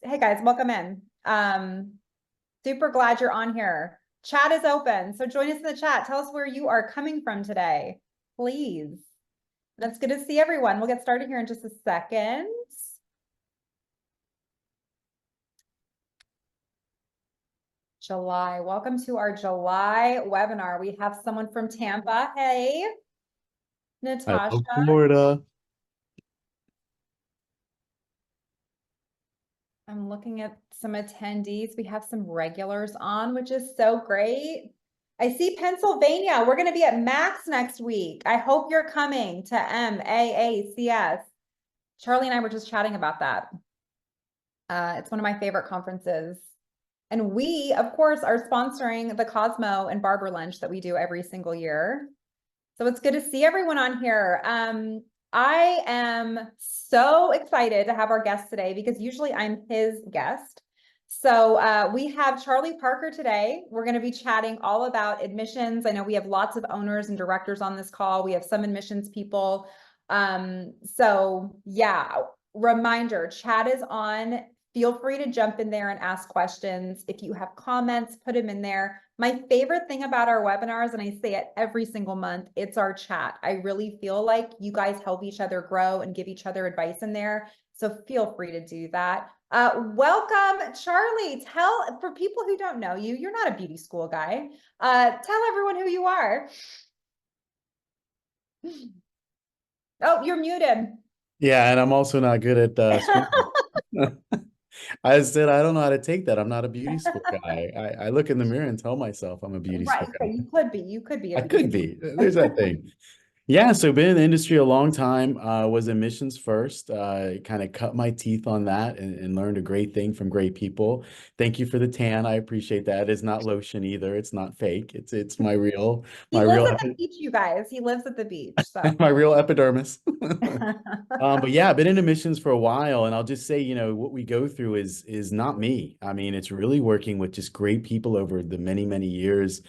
Hey guys, welcome in. Super glad you're on here. Chat is open, so join us in the chat. Tell us where you are coming from today, please. That's good to see everyone. We'll get started here in just a second. July, welcome to our July webinar. We have someone from Tampa. Hey, Natasha. Hello, Florida. I'm looking at some attendees. We have some regulars on, which is so great. I see Pennsylvania. We're going to be at Max next week. I hope you're coming to MAACS. Charlie and I were just chatting about that. It's one of my favorite conferences. And we, of course, are sponsoring the Cosmo and Barber Lunch that we do every single year. So it's good to see everyone on here. I am so excited to have our guest today because usually I'm his guest. So we have Charlie Parker today. We're going to be chatting all about admissions. I know we have lots of owners and directors on this call. We have some admissions people. So yeah, reminder, chat is on. Feel free to jump in there and ask questions. If you have comments, put them in there. My favorite thing about our webinars, and I say it every single month, it's our chat. I really feel like you guys help each other grow and give each other advice in there. So feel free to do that. Welcome, Charlie. Tell, for people who don't know you, you're not a beauty school guy. Tell everyone who you are. Oh, you're muted. Yeah, and I'm also not good at speaking. I said I don't know how to take that. I'm not a beauty school guy. I look in the mirror and tell myself I'm a beauty school Right. So guy. you could be. You could be. I You could could be. There's that thing. Yeah, so been in the industry a long time, was admissions first, kind of cut my teeth on that and learned a great thing from great people. Thank you for the tan. I appreciate that. It's not lotion either. It's not fake. It's my real He my lives real at the beach, you guys. He lives at the beach. So my real epidermis. But yeah, I've been in admissions for a while, and I'll just say, what we go through is not me. I mean, it's really working with just great people over the many, many years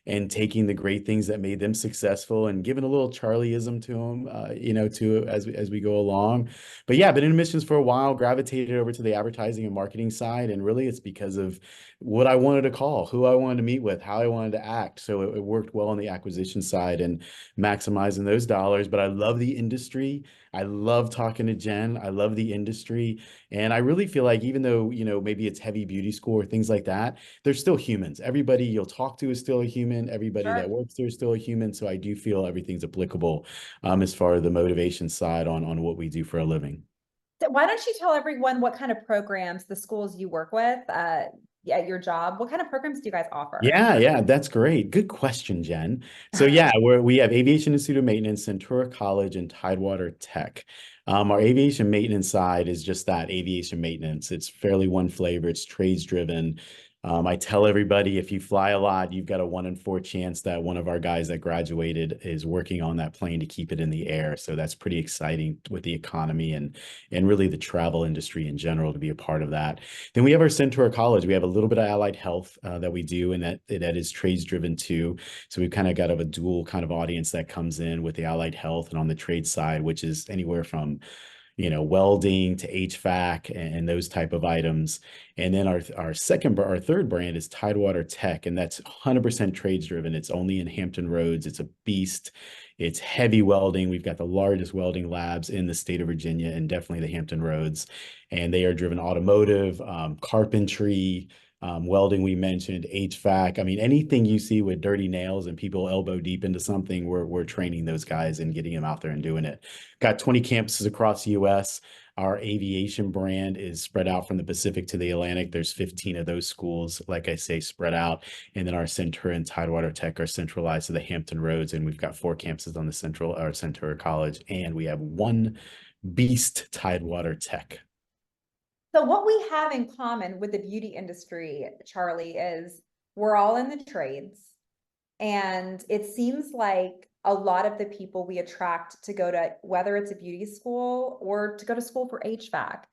and taking the great things that made them successful and giving a little Charlieism to them, to as we go along. But yeah, I've been in admissions for a while, gravitated over to the advertising and marketing side, and really it's because of what I wanted to call, who I wanted to meet with, how I wanted to act. So it worked well on the acquisition side and maximizing those dollars. But I love the industry. I love talking to Jen. I love the industry. And I really feel like even though, maybe it's heavy beauty school or things like that, they're still humans. Everybody you'll talk to is still a human. Everybody that sure. works there is still a human. So I do feel everything's applicable as far as the motivation side on what we do for a living. So why don't you tell everyone what kind of programs the schools you work with at your job? What kind of programs do you guys offer? Yeah, that's great. Good question, Jen. So yeah, we have Aviation Institute of Maintenance, Centura College, and Tidewater Tech. Our aviation maintenance side is just that, aviation maintenance. It's fairly one flavor. It's trades driven. I tell everybody if you fly a lot, you've got a 1 in 4 chance that one of our guys that graduated is working on that plane to keep it in the air. So that's pretty exciting with the economy and really the travel industry in general to be a part of that. Then we have our Centura College. We have a little bit of allied health that we do, and that is trades driven too. So we've kind of got a dual kind of audience that comes in with the allied health and on the trade side, which is anywhere from welding to HVAC and those type of items. And then our third brand is Tidewater Tech, and that's 100% trades driven. It's only in Hampton Roads. It's a beast. It's heavy welding. We've got the largest welding labs in the state of Virginia and definitely the Hampton Roads. And they are driven automotive, carpentry, welding, we mentioned, HVAC. I mean, anything you see with dirty nails and people elbow deep into something, we're training those guys and getting them out there and doing it. Got 20 campuses across the US. Our aviation brand is spread out from the Pacific to the Atlantic. There's 15 of those schools, like I say, spread out. And then our Centura and Tidewater Tech are centralized to the Hampton Roads. And we've got 4 campuses on the Centura College. And we have one beast, Tidewater Tech. So what we have in common with the beauty industry, Charlie, is we're all in the trades. And it seems like a lot of the people we attract to go to, whether it's a beauty school or to go to school for HVAC,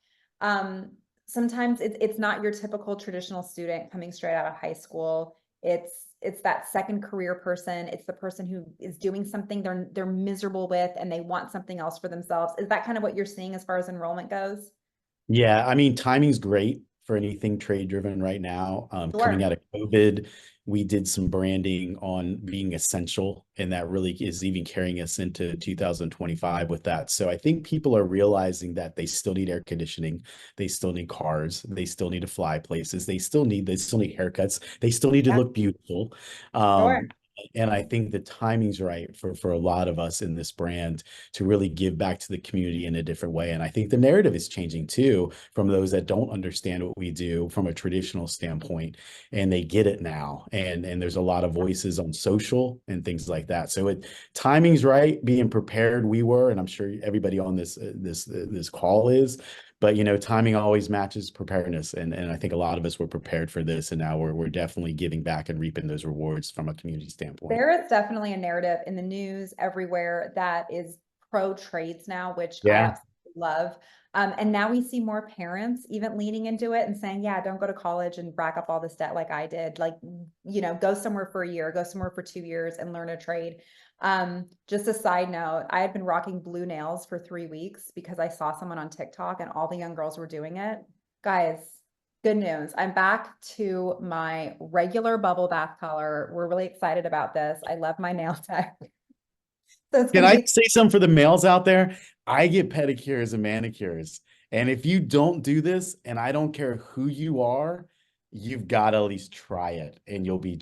sometimes it's not your typical traditional student coming straight out of high school. It's that second career person. It's the person who is doing something they're miserable with and they want something else for themselves. Is that kind of what you're seeing as far as enrollment goes? Yeah, I mean, timing's great for anything trade driven right now. Coming Sure. out of COVID, we did some branding on being essential, and that really is even carrying us into 2025 with that. So I think people are realizing that they still need air conditioning, they still need cars, they still need to fly places, they still need haircuts, they still need to Yeah, look beautiful. sure. Um, and I think the timing's right for a lot of us in this brand to really give back to the community in a different way. And I think the narrative is changing too from those that don't understand what we do from a traditional standpoint, and they get it now. And there's a lot of voices on social and things like that. So timing's right, being prepared we were, and I'm sure everybody on this call is. But timing always matches preparedness, and I think a lot of us were prepared for this, and now we're definitely giving back and reaping those rewards from a community standpoint. There is definitely a narrative in the news everywhere that is pro trades now, which I Yeah. absolutely love. And now we see more parents even leaning into it and saying, yeah, don't go to college and rack up all this debt like I did. Like, go somewhere for a year, go somewhere for 2 years and learn a trade. Just a side note, I had been rocking blue nails for 3 weeks because I saw someone on TikTok and all the young girls were doing it. Guys, good news. I'm back to my regular bubble bath color. We're really excited about this. I love my nail tech. So it's Can going to I be, say something for the males out there? I get pedicures and manicures. And if you don't do this, and I don't care who you are, you've got to at least try it and you'll be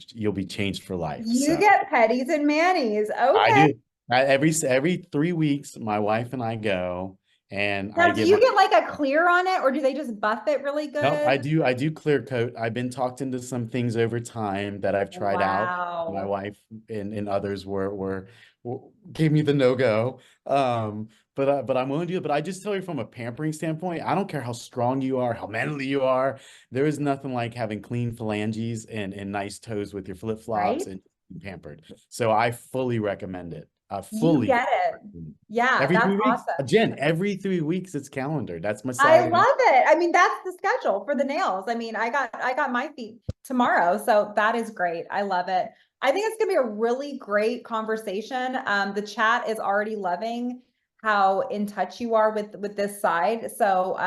changed for life. you So get petties and manis. I Okay. do. Every 3 weeks, my wife and I go and I Now, do get you my get like a clear on it or do they just buff it really no, good? I do clear coat. I've been talked into some things over time that I've tried out. My Wow. wife and others gave me the no-go. But I'm willing to do it. But I just tell you from a pampering standpoint, I don't care how strong you are, how manly you are. There is nothing like having clean phalanges and nice toes with your flip-flops Right? and pampered. So I fully recommend it. You Fully get it. Yeah, every that's 3 weeks. awesome. Jen, every 3 weeks it's calendar. That's my I side. love it. I mean, that's the schedule for the nails. I mean, I got my feet tomorrow, so that is great. I love it. I think it's gonna be a really great conversation. The chat is already loving how in touch you are with this side. So,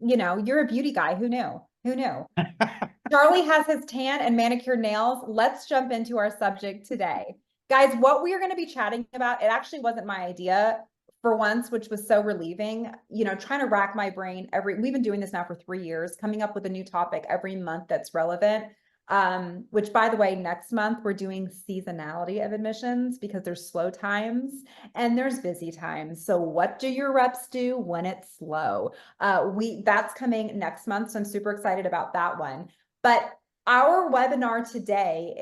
you're a beauty guy. Who knew? Who knew? Charlie has his tan and manicured nails. Let's jump into our subject today. Guys, what we are going to be chatting about, it actually wasn't my idea for once, which was so relieving. Trying to rack my brain we've been doing this now for 3 years, coming up with a new topic every month that's relevant. Which by the way, next month we're doing seasonality of admissions because there's slow times and there's busy times. So what do your reps do when it's slow? That's coming next month. So I'm super excited about that one. But our webinar today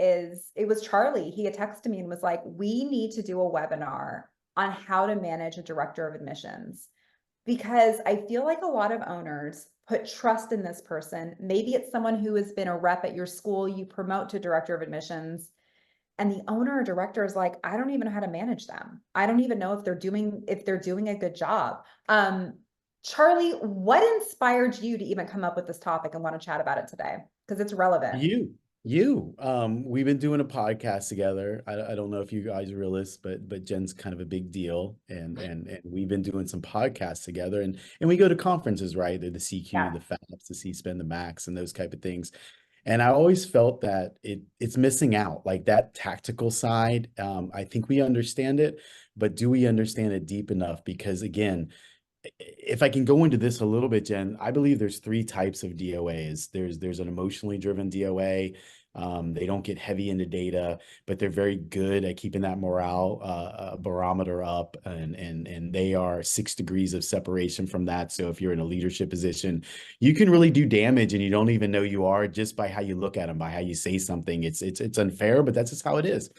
it was Charlie. He had texted me and was like, we need to do a webinar on how to manage a director of admissions because I feel like a lot of owners put trust in this person. Maybe it's someone who has been a rep at your school, you promote to director of admissions, and the owner or director is like, I don't even know how to manage them. I don't even know if they're doing a good job. Charlie, what inspired you to even come up with this topic and want to chat about it today? Because it's relevant. We've been doing a podcast together. I don't know if you guys realize, but Jen's kind of a big deal, and we've been doing some podcasts together, and we go to conferences, right? The CQ, Yeah. the FAPS, the C-SPAN, the Max, and those type of things. And I always felt that it's missing out, like that tactical side. I think we understand it, but do we understand it deep enough? Because again, if I can go into this a little bit, Jen, I believe there's three types of DOAs. There's an emotionally driven DOA. They don't get heavy into data, but they're very good at keeping that morale barometer up, and they are 6 degrees of separation from that. So if you're in a leadership position, you can really do damage, and you don't even know you are just by how you look at them, by how you say something. It's unfair, but that's just how it is.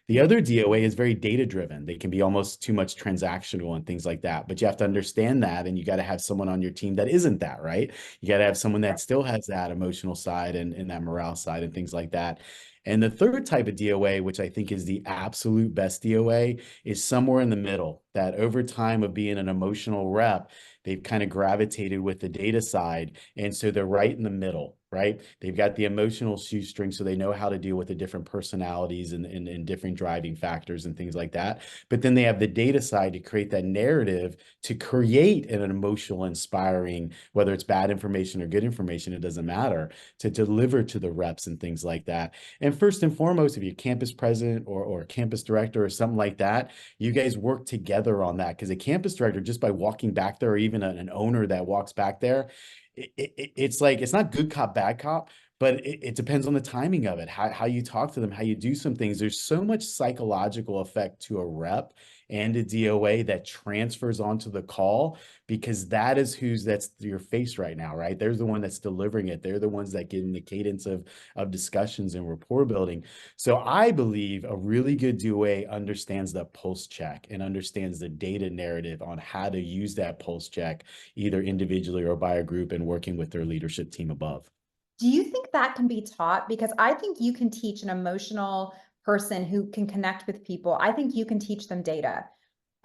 The other DOA is very data driven. They can be almost too much transactional and things like that. But you have to understand that, and you got to have someone on your team that isn't that, right? You got to have someone that still has that emotional side and that morale side and things like that. And the third type of DOA, which I think is the absolute best DOA, is somewhere in the middle, that over time of being an emotional rep, they've kind of gravitated with the data side. And so they're right in the middle, right? They've got the emotional shoestring, so they know how to deal with the different personalities and different driving factors and things like that. But then they have the data side to create that narrative, to create an emotional, inspiring, whether it's bad information or good information, it doesn't matter, to deliver to the reps and things like that. And first and foremost, if you're campus president or campus director or something like that, you guys work together on that, because a campus director, just by walking back there, or even an owner that walks back there, it's like, it's not good cop, bad cop, but it depends on the timing of it, how you talk to them, how you do some things. There's so much psychological effect to a rep and a DOA that transfers onto the call, because that's your face right now, right? There's the one that's delivering it. They're the ones that get in the cadence of discussions and rapport building. So I believe a really good DOA understands the pulse check and understands the data narrative on how to use that pulse check, either individually or by a group, and working with their leadership team above. Do you think that can be taught? Because I think you can teach an emotional person who can connect with people. I think you can teach them data.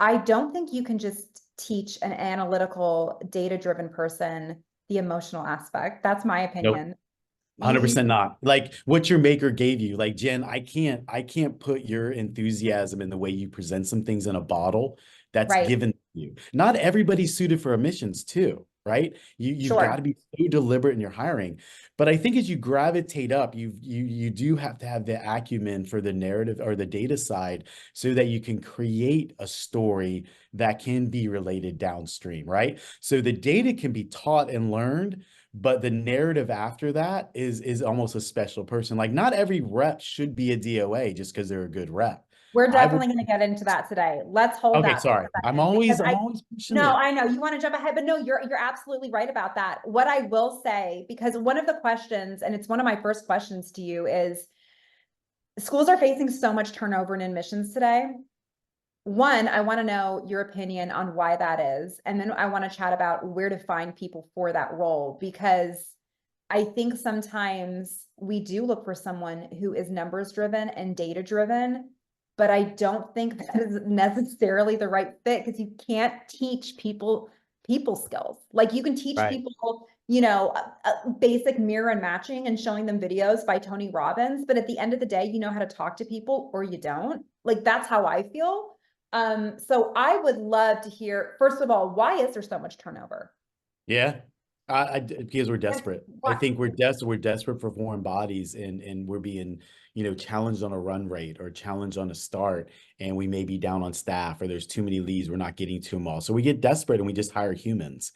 I don't think you can just teach an analytical, data-driven person the emotional aspect. That's my Nope. opinion. You 100% not. Like what your maker gave you. Like, Jen, I can't put your enthusiasm in the way you present some things in a bottle that's right, given to you. Not everybody's suited for emissions too, right? You've got to sure. be so deliberate in your hiring. But I think as you gravitate up, you do have to have the acumen for the narrative or the data side, so that you can create a story that can be related downstream, right? So the data can be taught and learned, but the narrative after that is almost a special person. Like, not every rep should be a DOA just because they're a good rep. We're I will. definitely going to get into that today. Let's hold Okay, that for sorry. a second because I'm always pushing no, it. I know you want to jump ahead, but no, you're absolutely right about that. What I will say, because one of the questions, and it's one of my first questions to you, is schools are facing so much turnover in admissions today. One, I want to know your opinion on why that is. And then I want to chat about where to find people for that role, because I think sometimes we do look for someone who is numbers driven and data driven, but I don't think that is necessarily the right fit, because you can't teach people skills. Like you can teach Right. people, basic mirror and matching and showing them videos by Tony Robbins, but at the end of the day, you know how to talk to people or you don't. Like that's how I feel. So I would love to hear, first of all, why is there so much turnover? Yeah. Because we're desperate. I Why? think we're desperate for foreign bodies, and we're being, challenged on a run rate or challenged on a start, and we may be down on staff, or there's too many leads, we're not getting to them all. So we get desperate and we just hire humans.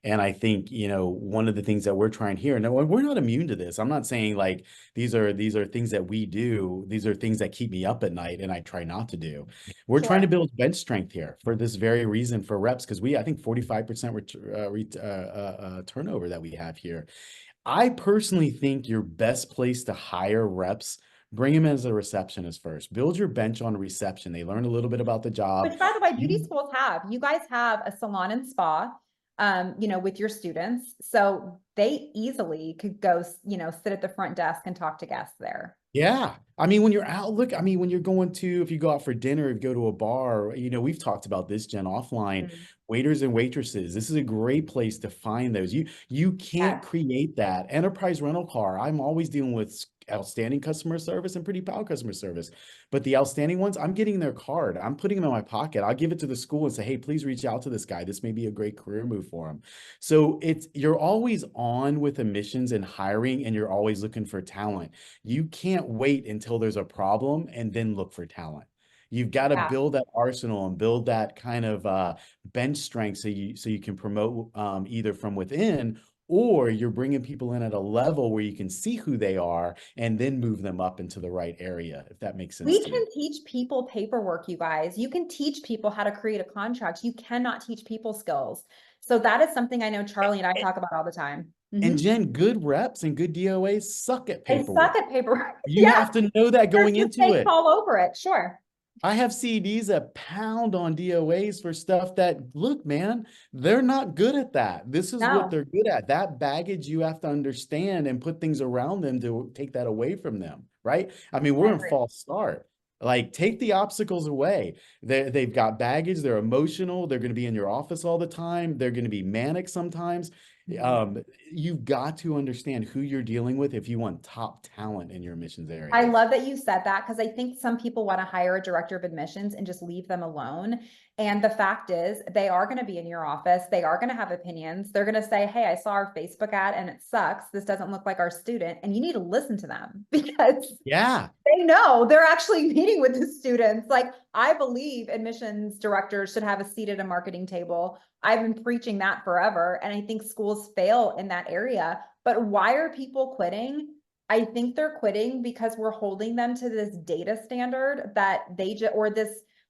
And I think, one of the things that we're trying here, and we're not immune to this. I'm not saying like these are things that we do. These are things that keep me up at night and I try not to do. We're trying to Sure. build bench strength here for this very reason, for reps, because I think 45% turnover that we have here. I personally think your best place to hire reps, bring them as a receptionist first. Build your bench on reception. They learn a little bit about the job. Which by the way, beauty You- schools have, you guys have a salon and spa, with your students. So they easily could go, sit at the front desk and talk to guests there. Yeah. I mean, when you're out, look, I mean, when you're going to, if you go out for dinner, if you go to a bar, we've talked about this, Jen, offline, Mm. waiters and waitresses. This is a great place to find those. You can't Yes. create that. Enterprise rental car. I'm always dealing with outstanding customer service and pretty pal customer service. But the outstanding ones, I'm getting their card. I'm putting them in my pocket. I'll give it to the school and say, hey, please reach out to this guy. This may be a great career move for him. So you're always on with admissions and hiring, and you're always looking for talent. You can't wait until there's a problem and then look for talent. You've got to Yeah. build that arsenal and build that kind of bench strength, so you can promote either from within, or you're bringing people in at a level where you can see who they are and then move them up into the right area, if that makes sense We to you. can teach people paperwork, you guys. You can teach people how to create a contract. You cannot teach people skills. So that is something I know Charlie and I talk about all the time. And Mhm. Jen, good reps and good DOAs suck at They suck paperwork. at paperwork. You Yes, have to know that there's going into mistakes it. all over it. Sure. I have CDs that pound on DOAs for stuff that, look, man, they're not good at that. This is what No. they're good at. That baggage, you have to understand and put things around them to take that away from them, right? I mean, I we're in agree. false start. Like, take the obstacles away. They've got baggage, they're emotional, they're going to be in your office all the time, they're going to be manic sometimes. Mhm. You've got to understand who you're dealing with if you want top talent in your admissions I area. love that you said that because I think some people want to hire a director of admissions and just leave them alone. And the fact is, they are going to be in your office. They are going to have opinions. They're going to say, hey, I saw our Facebook ad and it sucks. This doesn't look like our student. And you need to listen to them because Yeah. they know they're actually meeting with the students. Like, I believe admissions directors should have a seat at a marketing table. I've been preaching that forever. And I think schools fail in that area. But why are people quitting? I think they're quitting because we're holding them to this data standard that they just,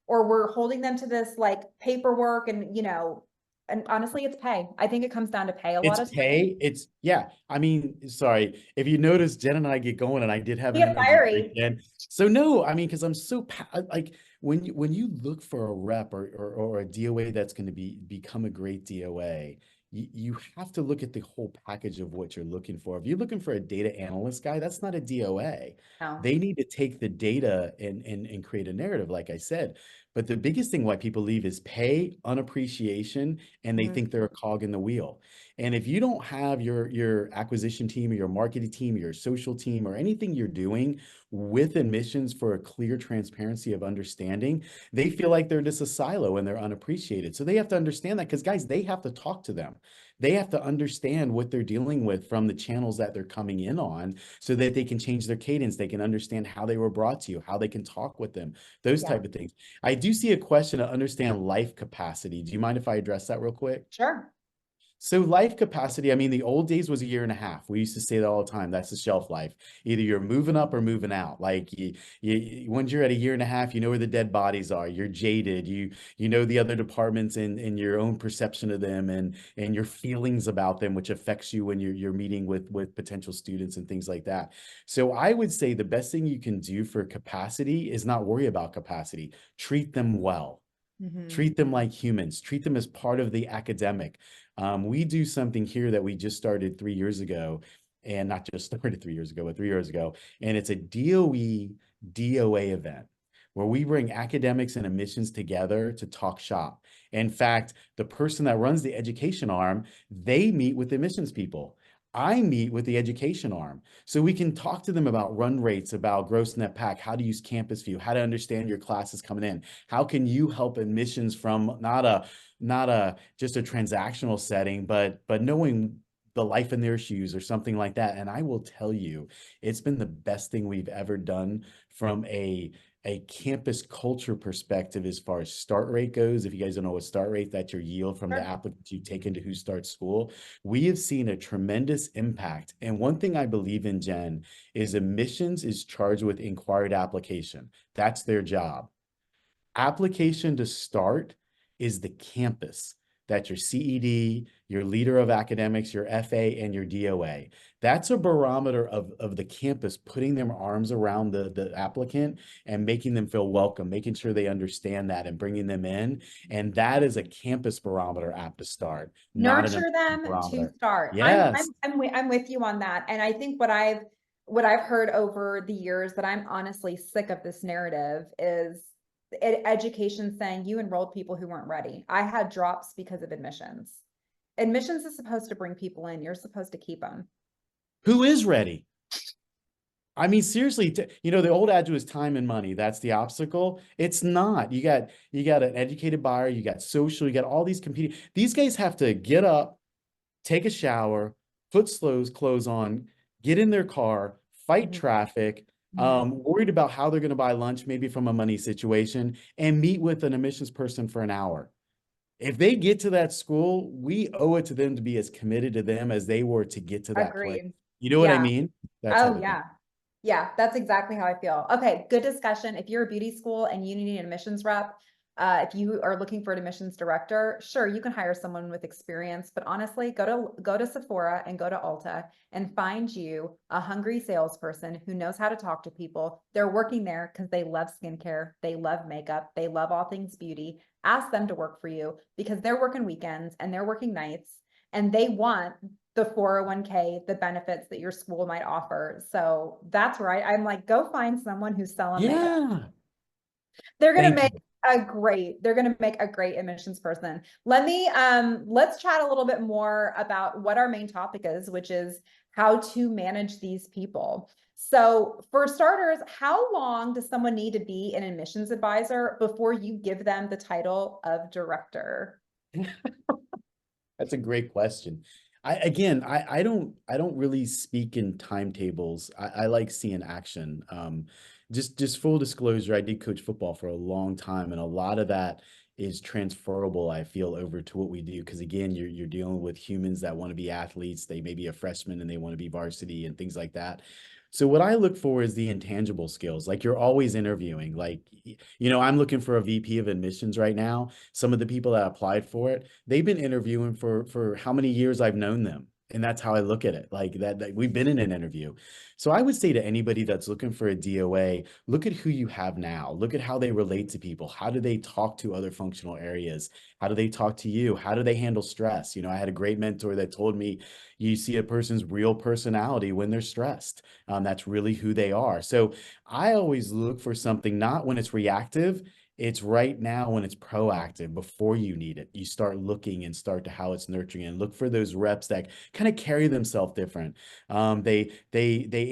or we're holding them to this like paperwork and, and honestly, it's pay. I think it comes down to pay a lot It's of times. pay. It's yeah. I mean, sorry. If you notice, Jen and I get going, and I did have We an get energy break, fiery. Jen. So no, I mean, because I'm so like when you look for a rep or a DOA that's going to become a great DOA, you have to look at the whole package of what you're looking for. If you're looking for a data analyst guy, that's not a DOA. No. They need to take the data and create a narrative, like I said. But the biggest thing why people leave is pay, unappreciation, and they Mhm. think they're a cog in the wheel. And if you don't have your acquisition team or your marketing team, or your social team, or anything you're doing with admissions for a clear transparency of understanding, they feel like they're just a silo and they're unappreciated. So they have to understand that because guys, they have to talk to them. They have to understand what they're dealing with from the channels that they're coming in on so that they can change their cadence. They can understand how they were brought to you, how they can talk with them, those Yeah, type of things. I do see a question to understand life capacity. Do you mind if I address that real quick? sure. So life capacity, I mean, the old days was a year and a half. We used to say that all the time. That's the shelf life. Either you're moving up or moving out. Like once you're at a year and a half, you know where the dead bodies are. You're jaded. You know the other departments and your own perception of them and your feelings about them, which affects you when you're meeting with potential students and things like that. So I would say the best thing you can do for capacity is not worry about capacity. Treat them well. Mhm. Treat them like humans. Treat them as part of the academic. We do something here that we just started 3 years ago, and not just started 3 years ago, but 3 years ago. And it's a DOE DOA event where we bring academics and admissions together to talk shop. In fact, the person that runs the education arm, they meet with admissions people. I meet with the education arm. So we can talk to them about run rates, about gross net pack, how to use Campus View, how to understand your classes coming in. How can you help admissions from not a just a transactional setting, but knowing the life in their shoes or something like that. And I will tell you, it's been the best thing we've ever done from a campus culture perspective as far as start rate goes. If you guys don't know what start rate, that's your yield from the Sure. applicants you take into who starts school. We have seen a tremendous impact. And one thing I believe in, Jen, is admissions is charged with inquired application. That's their job. Application to start is the campus. That's your CED, your leader of academics, your FA, and your DOA. That's a barometer of the campus putting their arms around the applicant and making them feel welcome, making sure they understand that and bringing them in. And that is a campus barometer app to start, not an Nurture admission them to barometer. start. Yes. I'm with you on that. And I think what I've heard over the years that I'm honestly sick of this narrative is education saying you enrolled people who weren't ready. I had drops because of admissions. Admissions is supposed to bring people in. You're supposed to keep them. Who is ready? I mean, seriously, the old adage was time and money. That's the obstacle. It's not. You got an educated buyer, you got social, you got all these competing. These guys have to get up, take a shower, put clothes on, get in their car, fight Mhm. traffic, Mhm. worried about how they're going to buy lunch, maybe from a money situation, and meet with an admissions person for an hour. If they get to that school, we owe it to them to be as committed to them as they were to get to that place. Agreed. You know what I Yeah. mean? That type Oh, of thing. yeah. Yeah, that's exactly how I feel. Okay, good discussion. If you're a beauty school and you need an admissions rep, if you are looking for an admissions director, sure, you can hire someone with experience, but honestly, go to Sephora and go to Ulta and find you a hungry salesperson who knows how to talk to people. They're working there because they love skincare, they love makeup, they love all things beauty. Ask them to work for you because they're working weekends and they're working nights and they want the 401k, the benefits that your school might offer. So that's right. I'm like, go find someone who's selling makeup. Yeah. They're gonna Thank make you. they're gonna make a great admissions person. Let me let's chat a little bit more about what our main topic is, which is how to manage these people. So for starters, how long does someone need to be an admissions advisor before you give them the title of director? That's a great question. I don't really speak in timetables. I like seeing action. Just full disclosure, I did coach football for a long time, and a lot of that is transferable, I feel, over to what we do. Because again, you're dealing with humans that want to be athletes. They may be a freshman and they want to be varsity and things like that. So what I look for is the intangible skills. Like you're always interviewing. Like, I'm looking for a VP of admissions right now. Some of the people that applied for it, they've been interviewing for how many years I've known them. And that's how I look at it. Like that we've been in an interview. So I would say to anybody that's looking for a DOA, look at who you have now. Look at how they relate to people. How do they talk to other functional areas? How do they talk to you? How do they handle stress? I had a great mentor that told me you see a person's real personality when they're stressed. That's really who they are. So I always look for something, not when it's reactive, it's right now when it's proactive before you need it. You start looking and start to how it's nurturing and look for those reps that kind of carry themselves different. They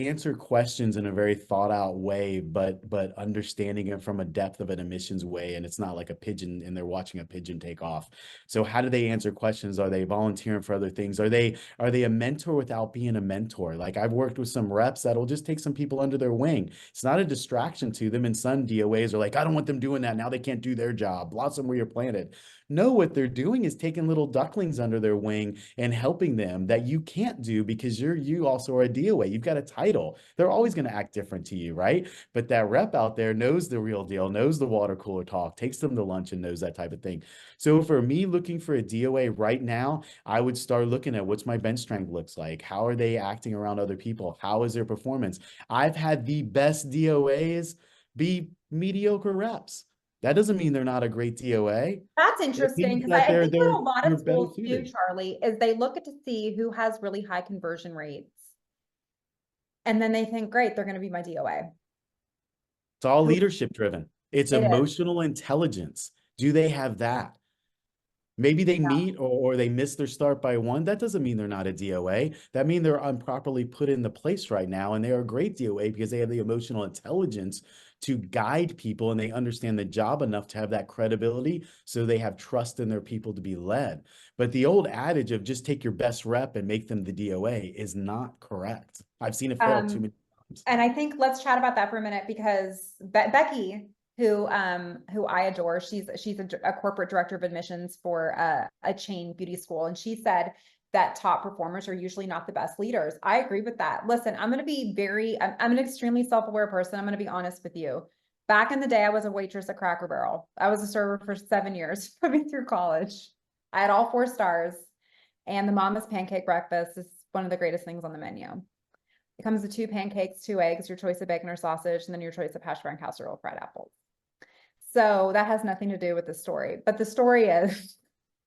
answer questions in a very thought out way, but understanding it from a depth of an admissions way. And it's not like a pigeon and they're watching a pigeon take off. So how do they answer questions? Are they volunteering for other things? Are they a mentor without being a mentor? Like I've worked with some reps that'll just take some people under their wing. It's not a distraction to them. And some DOAs are like, I don't want them doing that. Now they can't do their job. Blossom where you're planted. No, what they're doing is taking little ducklings under their wing and helping them that you can't do because you also are a DOA. You've got a title. They're always going to act different to you, right? But that rep out there knows the real deal, knows the water cooler talk, takes them to lunch and knows that type of thing. So for me, looking for a DOA right now, I would start looking at what's my bench strength looks like. How are they acting around other people? How is their performance? I've had the best DOAs be mediocre reps. That doesn't mean they're not a great DOA. That's It interesting means because that I they're think what they're a lot they're of better schools do, suited. Charlie, is they look at to see who has really high conversion rates. And then they think, great, they're going to be my DOA. It's all leadership driven. It's It is. emotional intelligence. Do they have that? Maybe they Yeah. meet or they miss their start by one. That doesn't mean they're not a DOA. That means they're improperly put in the place right now. And they are a great DOA because they have the emotional intelligence to guide people and they understand the job enough to have that credibility. So they have trust in their people to be led. But the old adage of just take your best rep and make them the DOA is not correct. I've seen it fail too many times. And I think let's chat about that for a minute because Becky, who I adore, she's a corporate director of admissions for a chain beauty school, and she said that top performers are usually not the best leaders. I agree with that. Listen, I'm going to be I'm an extremely self-aware person. I'm going to be honest with you. Back in the day, I was a waitress at Cracker Barrel. I was a server for 7 years, put me through college. I had all 4 stars, and the Mama's pancake breakfast is one of the greatest things on the menu. It comes with 2 pancakes, 2 eggs, your choice of bacon or sausage, and then your choice of hash brown casserole, fried apples. So that has nothing to do with the story. But the story is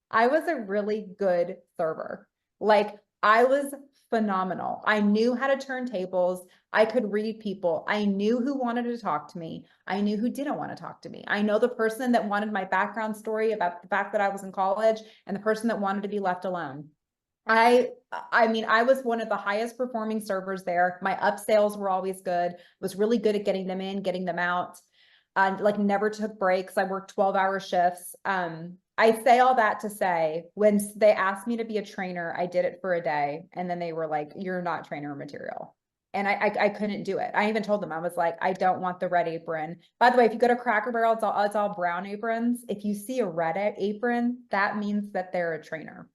I was a really good server. Like I was phenomenal. I knew how to turn tables. I could read people. I knew who wanted to talk to me. I knew who didn't want to talk to me. I know the person that wanted my background story about the fact that I was in college and the person that wanted to be left alone. I mean, I was one of the highest performing servers there. My upsells were always good. Was really good at getting them in, getting them out. Like never took breaks. I worked 12-hour shifts. I say all that to say when they asked me to be a trainer, I did it for a day. And then they were like, you're not trainer material. And I couldn't do it. I even told them, I was like, I don't want the red apron. By the way, if you go to Cracker Barrel, it's all brown aprons. If you see a red apron, that means that they're a trainer.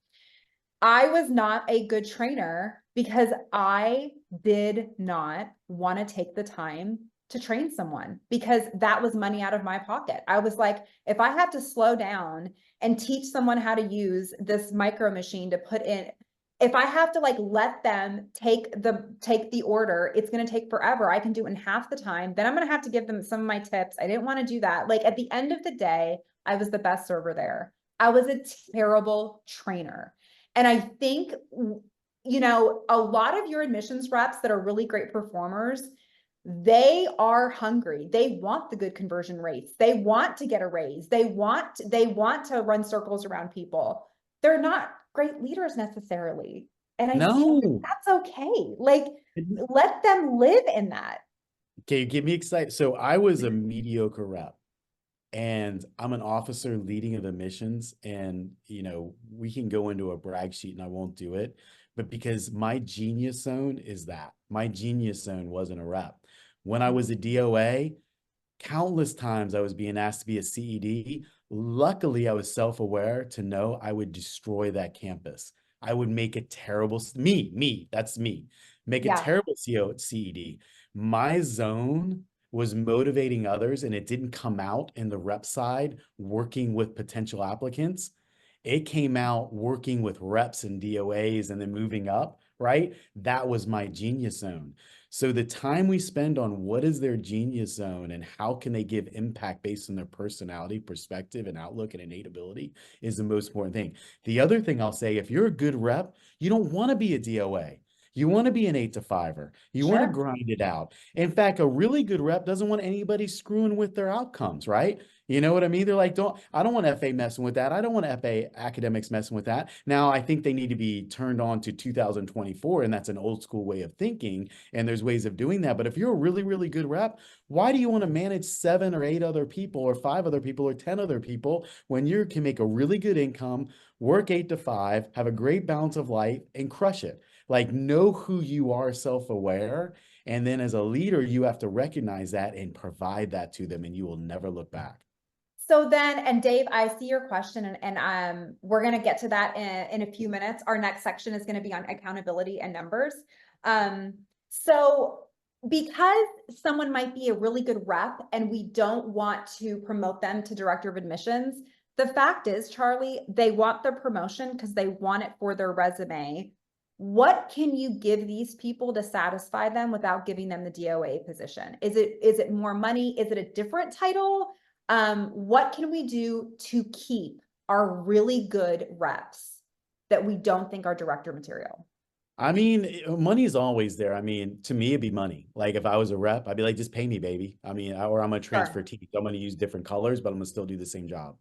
I was not a good trainer because I did not want to take the time to train someone because that was money out of my pocket. I was like, if I have to slow down and teach someone how to use this micro machine to put in, if I have to like let them take the order, it's going to take forever. I can do it in half the time. Then I'm going to have to give them some of my tips. I didn't want to do that. Like at the end of the day, I was the best server there. I was a terrible trainer. And I think you know, a lot of your admissions reps that are really great performers, they are hungry. They want the good conversion rates. They want to get a raise. They want to run circles around people. They're not great leaders necessarily. And I feel like No. that's okay. Like, let them live in that. Okay, you get me excited. So I was a mediocre rep, and I'm an officer leading of admissions, and we can go into a brag sheet and I won't do it, but because my genius zone is that. My genius zone wasn't a rep. When I was a DOA, countless times I was being asked to be a CED. Luckily, I was self-aware to know I would destroy that campus. I would make a terrible, that's me, make a Yeah. terrible CED. My zone was motivating others, and it didn't come out in the rep side working with potential applicants. It came out working with reps and DOAs and then moving up, right? That was my genius zone. So the time we spend on what is their genius zone and how can they give impact based on their personality, perspective, and outlook and innate ability is the most important thing. The other thing I'll say, if you're a good rep, you don't want to be a DOA. You want to be an 8 to 5er. You want to Sure. grind it out. In fact, a really good rep doesn't want anybody screwing with their outcomes, right? You know what I mean? They're like, I don't want FA messing with that. I don't want FA academics messing with that. Now, I think they need to be turned on to 2024, and that's an old school way of thinking. And there's ways of doing that. But if you're a really, really good rep, why do you want to manage 7 or 8 other people or 5 other people or 10 other people when you can make a really good income, work 8 to 5, have a great balance of life, and crush it? Like, know who you are, self-aware. And then as a leader, you have to recognize that and provide that to them, and you will never look back. So then, and Dave, I see your question, and we're gonna get to that in a few minutes. Our next section is gonna be on accountability and numbers. So because someone might be a really good rep and we don't want to promote them to director of admissions, the fact is, Charlie, they want the promotion because they want it for their resume. What can you give these people to satisfy them without giving them the DOA position? Is it more money? Is it a different title? What can we do to keep our really good reps that we don't think are director material? I mean, money is always there. I mean, to me, it'd be money. Like if I was a rep, I'd be like, just pay me, baby. I mean, or I'm gonna transfer Sure. teams. I'm gonna use different colors, but I'm gonna still do the same job.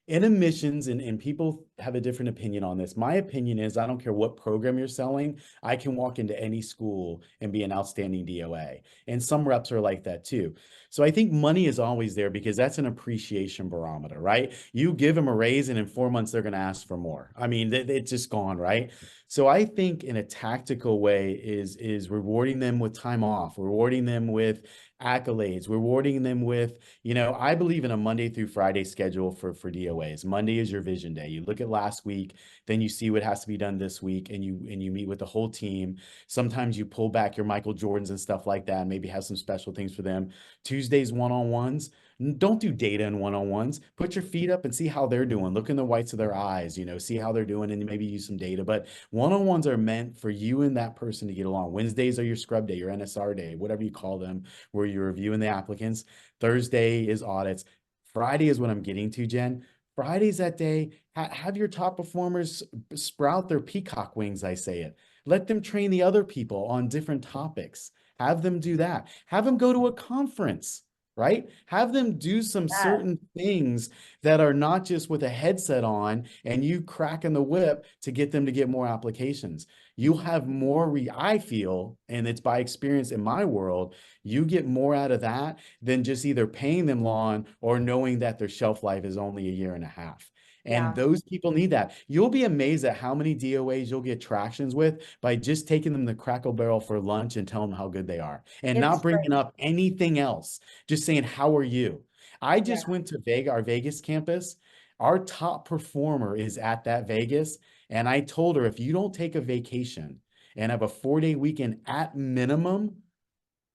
In admissions, and people have a different opinion on this. My opinion is I don't care what program you're selling, I can walk into any school and be an outstanding DOA. And some reps are like that too. So I think money is always there because that's an appreciation barometer, right? You give them a raise and in 4 months they're going to ask for more. I mean, it's just gone, right? So I think in a tactical way is rewarding them with time off, rewarding them with accolades, rewarding them with, I believe in a Monday through Friday schedule for DOAs. Monday is your vision day. You look at last week, then you see what has to be done this week, and you meet with the whole team. Sometimes you pull back your Michael Jordans and stuff like that, and maybe have some special things for them. Tuesdays one-on-ones. Don't do data in one-on-ones. Put your feet up and see how they're doing. Look in the whites of their eyes, see how they're doing, and maybe use some data. But one-on-ones are meant for you and that person to get along. Wednesdays are your scrub day, your NSR day, whatever you call them, where you're reviewing the applicants. Thursday is audits. Friday is what I'm getting to, Jen. Friday's that day. Have your top performers sprout their peacock wings, I say it. Let them train the other people on different topics. Have them do that. Have them go to a conference, right? Have them do some Yes. certain things that are not just with a headset on and you cracking the whip to get them to get more applications. You'll have more, I feel, and it's by experience in my world, you get more out of that than just either paying them long or knowing that their shelf life is only a year and a half. And Yeah, those people need that. You'll be amazed at how many DOAs you'll get tractions with by just taking them to Crackle Barrel for lunch and telling them how good they are and not it's bringing true. up anything else, just saying, how are you? I Yeah. just went to our Vegas campus. Our top performer is at that Vegas. And I told her, if you don't take a vacation and have a 4-day weekend at minimum,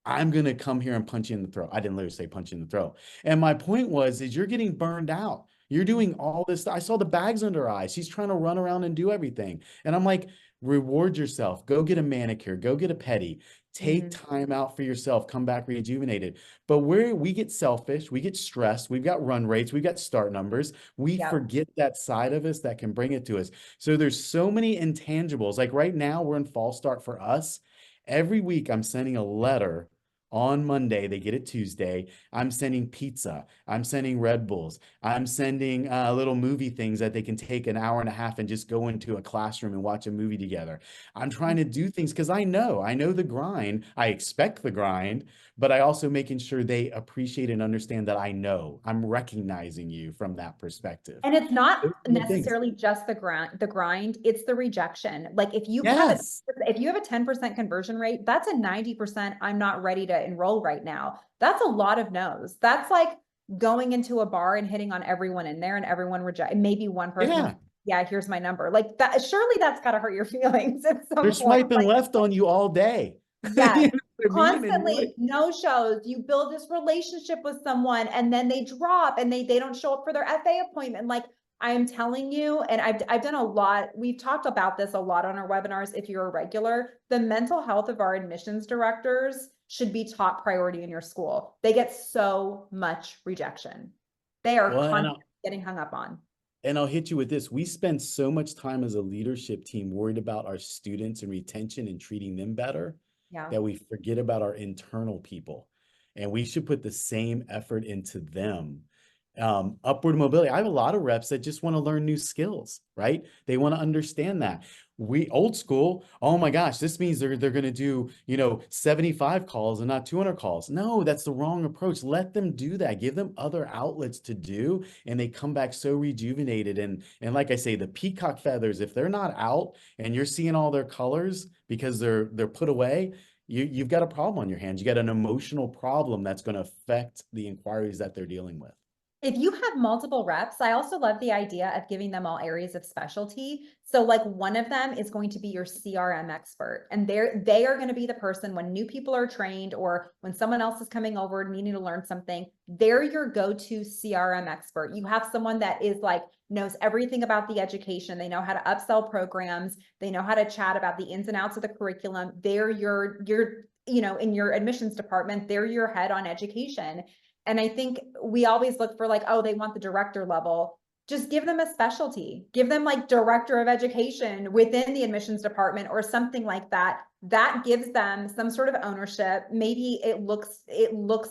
I'm going to come here and punch you in the throat. I didn't literally say punch you in the throat. And my point was, is you're getting burned out. You're doing all this. I saw the bags under her eyes. She's trying to run around and do everything. And I'm like, reward yourself. Go get a manicure. Go get a pedi. Take Mhm. time out for yourself. Come back rejuvenated. But we get selfish. We get stressed. We've got run rates. We've got start numbers. We Yep. forget that side of us that can bring it to us. So there's so many intangibles. Like right now, we're in fall start for us. Every week, I'm sending a letter on Monday. They get it Tuesday. I'm sending pizza. I'm sending Red Bulls. I'm sending little movie things that they can take an hour and a half and just go into a classroom and watch a movie together. I'm trying to do things because I know the grind. I expect the grind, but I also making sure they appreciate and understand that I know I'm recognizing you from that perspective. And it's not Those are the things. necessarily just the grind, it's the rejection. Like Yes. if you have a 10% conversion rate, that's a 90% I'm not ready to enroll right now. That's a lot of no's. That's like going into a bar and hitting on everyone in there and everyone reject, maybe one person, Yeah. yeah, here's my number. Like that, surely that's gotta hurt your feelings at They're some point. swiping left on you all day. Yes, You know what I mean? And you're like, constantly no shows. You build this relationship with someone and then they drop and they don't show up for their FA appointment. Like I am telling you, and I've done a lot. We've talked about this a lot on our webinars. If you're a regular, the mental health of our admissions directors should be top priority in your school. They get so much rejection. They are well, constantly getting hung up on. and I'll hit you with this. We spend so much time as a leadership team worried about our students and retention and treating them better Yeah. that we forget about our internal people. And we should put the same effort into them. Upward mobility. I have a lot of reps that just want to learn new skills, right? They want to understand that. We old school, oh my gosh, this means they're going to do, 75 calls and not 200 calls. No, that's the wrong approach. Let them do that. Give them other outlets to do, and they come back so rejuvenated. And like I say, the peacock feathers, if they're not out and you're seeing all their colors because they're put away, you've got a problem on your hands. You got an emotional problem that's going to affect the inquiries that they're dealing with. If you have multiple reps, I also love the idea of giving them all areas of specialty. So like one of them is going to be your CRM expert, and they are going to be the person when new people are trained or when someone else is coming over needing to learn something, they're your go-to CRM expert. You have someone that is like knows everything about the education. They know how to upsell programs. They know how to chat about the ins and outs of the curriculum. They're your in your admissions department, they're your head on education. And I think we always look for like, oh, they want the director level. Just give them a specialty. Give them like director of education within the admissions department or something like that. That gives them some sort of ownership. Maybe it looks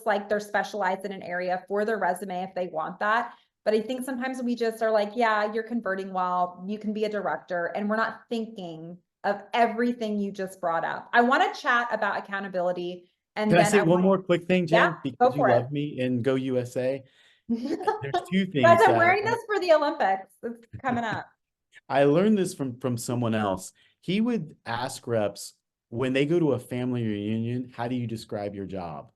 like they're specialized in an area for their resume if they want that. But I think sometimes we just are like, yeah, you're converting well, you can be a director, and we're not thinking of everything you just brought up. I want to chat about accountability, and Can I then say I one want, more quick thing, yeah, Jen? go Because you for it. love me and Go USA. There's two Guys, things I'm that wearing this for the Olympics. It's coming up. I learned this from someone else. He would ask reps when they go to a family reunion, how do you describe your job?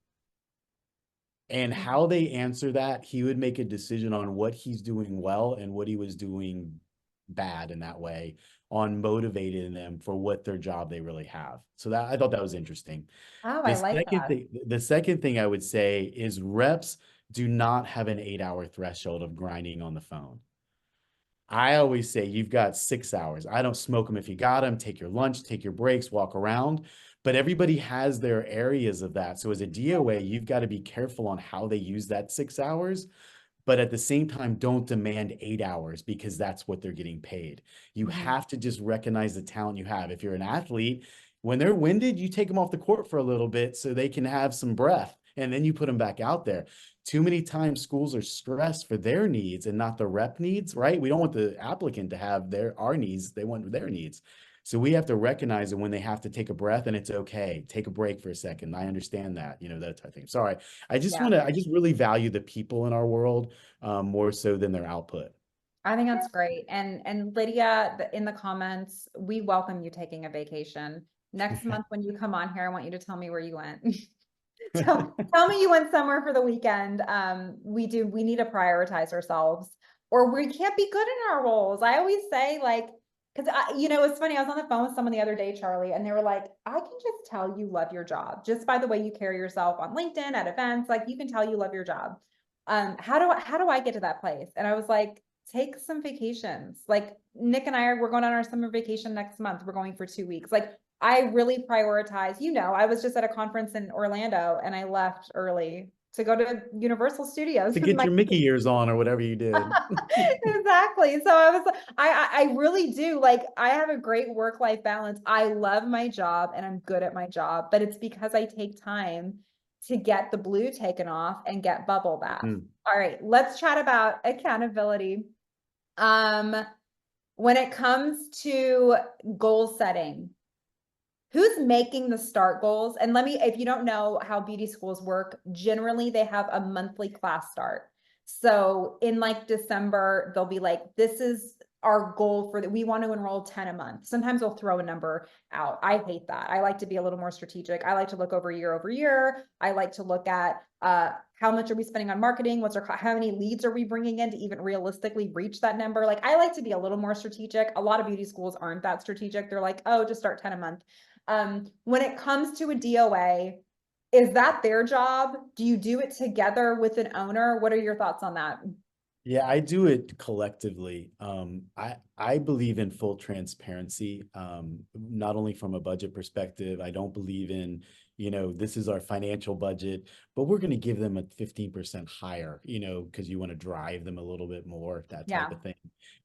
And how they answer that, he would make a decision on what he's doing well and what he was doing bad in that way on motivating them for what their job they really have. So that I thought that was interesting. Oh, I like that. The second thing I would say is reps do not have an 8-hour threshold of grinding on the phone. I always say you've got 6 hours. I don't smoke them if you got them. Take your lunch, take your breaks, walk around. But everybody has their areas of that. So as a DOA, you've got to be careful on how they use that 6 hours. But at the same time, don't demand 8 hours because that's what they're getting paid. You Mhm. have to just recognize the talent you have. If you're an athlete, when they're winded, you take them off the court for a little bit so they can have some breath and then you put them back out there. Too many times schools are stressed for their needs and not the rep needs, right? We don't want the applicant to have our needs, they want their needs. So we have to recognize it when they have to take a breath, and it's okay. Take a break for a second. I understand that, that type of thing. Sorry. I just Yeah, really value the people in our world more so than their output. I think that's great. And Lydia, in the comments, we welcome you taking a vacation. Next month when you come on here, I want you to tell me where you went. Tell me you went somewhere for the weekend. We need to prioritize ourselves, or we can't be good in our roles. I always say like, because it's funny. I was on the phone with someone the other day, Charlie, and they were like, I can just tell you love your job just by the way you carry yourself on LinkedIn at events. Like you can tell you love your job. how do I get to that place? And I was like, take some vacations. Like Nick and we're going on our summer vacation next month. We're going for 2 weeks. Like I really prioritize, I was just at a conference in Orlando and I left early to go to Universal Studios To with get my your Mickey ears on or whatever you did. exactly. So I really do like, I have a great work-life balance. I love my job and I'm good at my job, but it's because I take time to get the blue taken off and get bubble bath. Mm. All right, let's chat about accountability. Um, when it comes to goal setting, who's making the start goals? And if you don't know how beauty schools work, generally they have a monthly class start. So in like December, they'll be like, this is our goal we want to enroll 10 a month. Sometimes they'll throw a number out. I hate that. I like to be a little more strategic. I like to look over year. I like to look at how much are we spending on marketing? How many leads are we bringing in to even realistically reach that number? Like I like to be a little more strategic. A lot of beauty schools aren't that strategic. They're like, oh, just start 10 a month. When it comes to a DOA, is that their job? Do you do it together with an owner? What are your thoughts on that? Yeah, I do it collectively. I believe in full transparency, not only from a budget perspective. I don't believe in, this is our financial budget, but we're going to give them a 15% higher, because you want to drive them a little bit more, that type Yeah. of thing.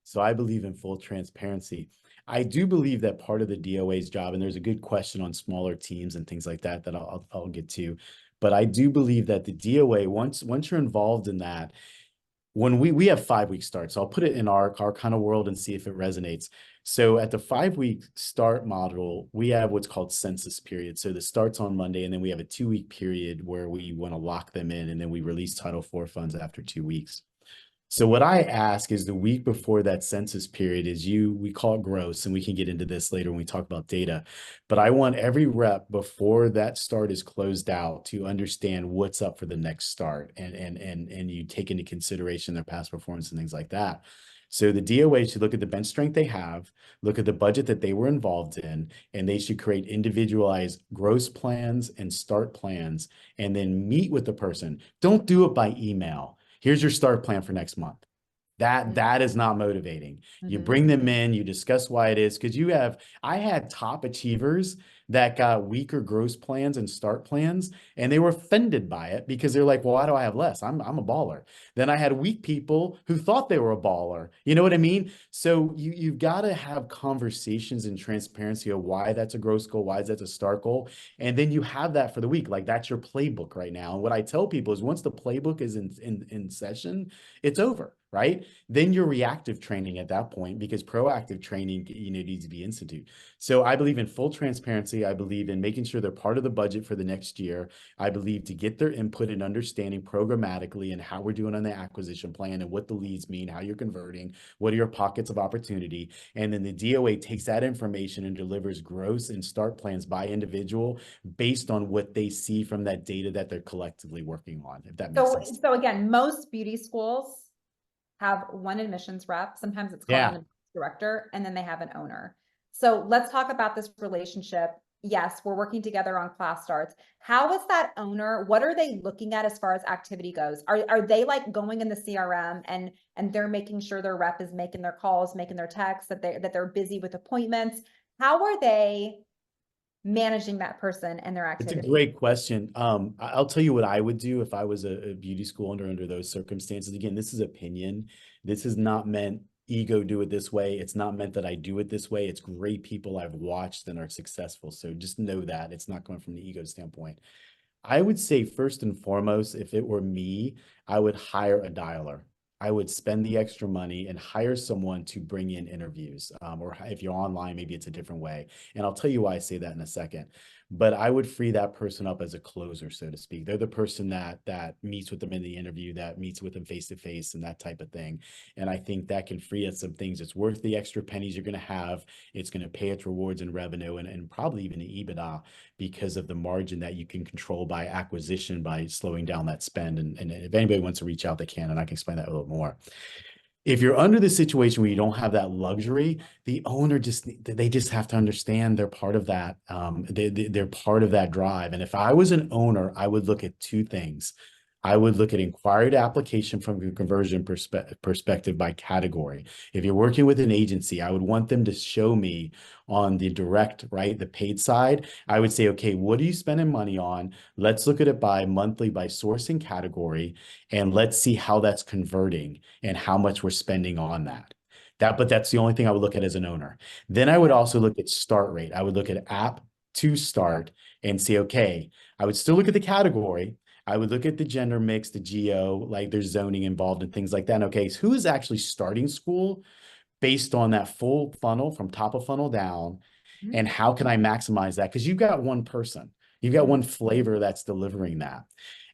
So I believe in full transparency. I do believe that part of the DOA's job, and there's a good question on smaller teams and things like that that I'll get to, but I do believe that the DOA, once you're involved in that, when we have 5-week starts, so I'll put it in our kind of world and see if it resonates. So at the 5-week start model, we have what's called census period. So the starts on Monday, and then we have a 2-week period where we want to lock them in, and then we release Title IV funds after 2 weeks. So what I ask is the week before that census period is we call it gross, and we can get into this later when we talk about data, but I want every rep before that start is closed out to understand what's up for the next start, and you take into consideration their past performance and things like that. So the DOA should look at the bench strength they have, look at the budget that they were involved in, and they should create individualized gross plans and start plans, and then meet with the person. Don't do it by email. Here's your start plan for next month. That is not motivating. You bring them in, you discuss why it is, because I had top achievers that got weaker gross plans and start plans, and they were offended by it because they're like, well, why do I have less? I'm a baller. Then I had weak people who thought they were a baller. You know what I mean? So you've got to have conversations and transparency of why that's a gross goal, why that's a start goal. And then you have that for the week. Like that's your playbook right now. And what I tell people is once the playbook is in session, it's over. Right? Then you're reactive training at that point because proactive training, needs to be instituted. So I believe in full transparency. I believe in making sure they're part of the budget for the next year. I believe to get their input and understanding programmatically and how we're doing on the acquisition plan and what the leads mean, how you're converting, what are your pockets of opportunity. And then the DOA takes that information and delivers gross and start plans by individual based on what they see from that data that they're collectively working on, if that makes sense. So again, most beauty schools have one admissions rep. Sometimes it's called an director, and then they have an owner. So let's talk about this relationship. Yes, we're working together on class starts. How is that owner? What are they looking at as far as activity goes? Are they like going in the CRM and they're making sure their rep is making their calls, making their texts, that they're busy with appointments? How are they managing that person and their activity? It's a great question. I'll tell you what I would do if I was a beauty school owner under those circumstances. Again, this is opinion. This is not meant ego do it this way. It's not meant that I do it this way. It's great people I've watched and are successful. So just know that it's not coming from the ego standpoint. I would say first and foremost, if it were me, I would hire a dialer. I would spend the extra money and hire someone to bring in interviews. Or if you're online, maybe it's a different way. And I'll tell you why I say that in a second. But I would free that person up as a closer, so to speak. They're the person that meets with them in the interview, that meets with them face to face and that type of thing. And I think that can free up some things. It's worth the extra pennies you're going to have. It's going to pay its rewards and revenue and probably even the EBITDA because of the margin that you can control by acquisition, by slowing down that spend. And if anybody wants to reach out, they can, and I can explain that a little more. If you're under the situation where you don't have that luxury, the owner they just have to understand they're part of that. They're part of that drive. And if I was an owner, I would look at two things. I would look at inquiry to application from a conversion perspective by category. If you're working with an agency, I would want them to show me on the direct, right, the paid side. I would say, okay, what are you spending money on? Let's look at it by monthly, by sourcing category, and let's see how that's converting and how much we're spending on that. But that's the only thing I would look at as an owner. Then I would also look at start rate. I would look at app to start and say, okay, I would still look at the category. I would look at the gender mix, the geo, like there's zoning involved and things like that. Okay, so who is actually starting school based on that full funnel from top of funnel down? Mhm. And how can I maximize that? Because you've got one person, you've got Mhm. one flavor that's delivering that.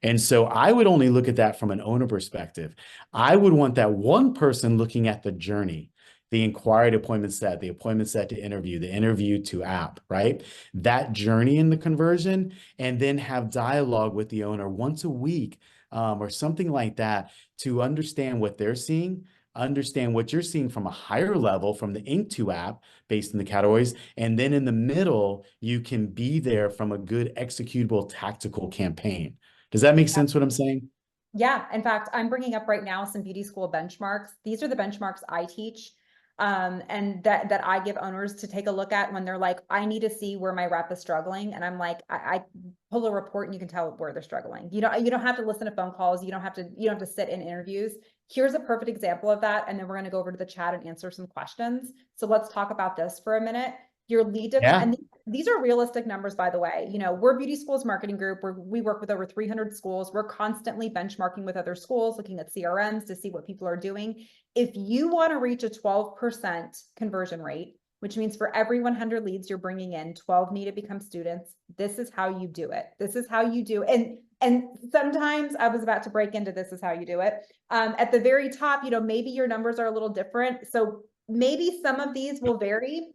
And so I would only look at that from an owner perspective. I would want that one person looking at the journey, the inquiry appointment set, the appointment set to interview, the interview to app, right? That journey in the conversion, and then have dialogue with the owner once a week, or something like that, to understand what they're seeing, understand what you're seeing from a higher level from the Inc2 app based in the categories. And then in the middle, you can be there from a good executable tactical campaign. Does that make sense what I'm saying? Yeah, in fact, I'm bringing up right now some beauty school benchmarks. These are the benchmarks I teach, and that I give owners to take a look at when they're like, I need to see where my rep is struggling. And I'm like, I pull a report and you can tell where they're struggling. You don't have to listen to phone calls. You don't have to sit in interviews. Here's a perfect example of that. And then we're going to go over to the chat and answer some questions. So let's talk about this for a minute. Your lead decline, Yeah. and these are realistic numbers, by the way. We're Beauty Schools Marketing Group. We work with over 300 schools. We're constantly benchmarking with other schools, looking at CRMs to see what people are doing. If you want to reach a 12% conversion rate, which means for every 100 leads you're bringing in, 12 need to become students. This is how you do it. This is how you do. And sometimes I was about to break into this is how you do it. At the very top, maybe your numbers are a little different. So maybe some of these will vary.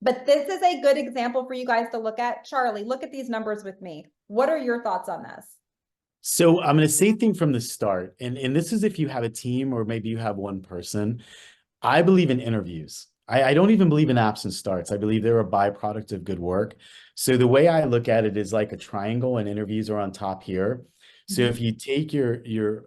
But this is a good example for you guys to look at. Charlie, look at these numbers with me. What are your thoughts on this? So I'm going to say thing from the start, and this is if you have a team or maybe you have one person. I believe in interviews. I don't even believe in apps and starts. I believe they're a byproduct of good work. So the way I look at it is like a triangle, and interviews are on top here. So if you take your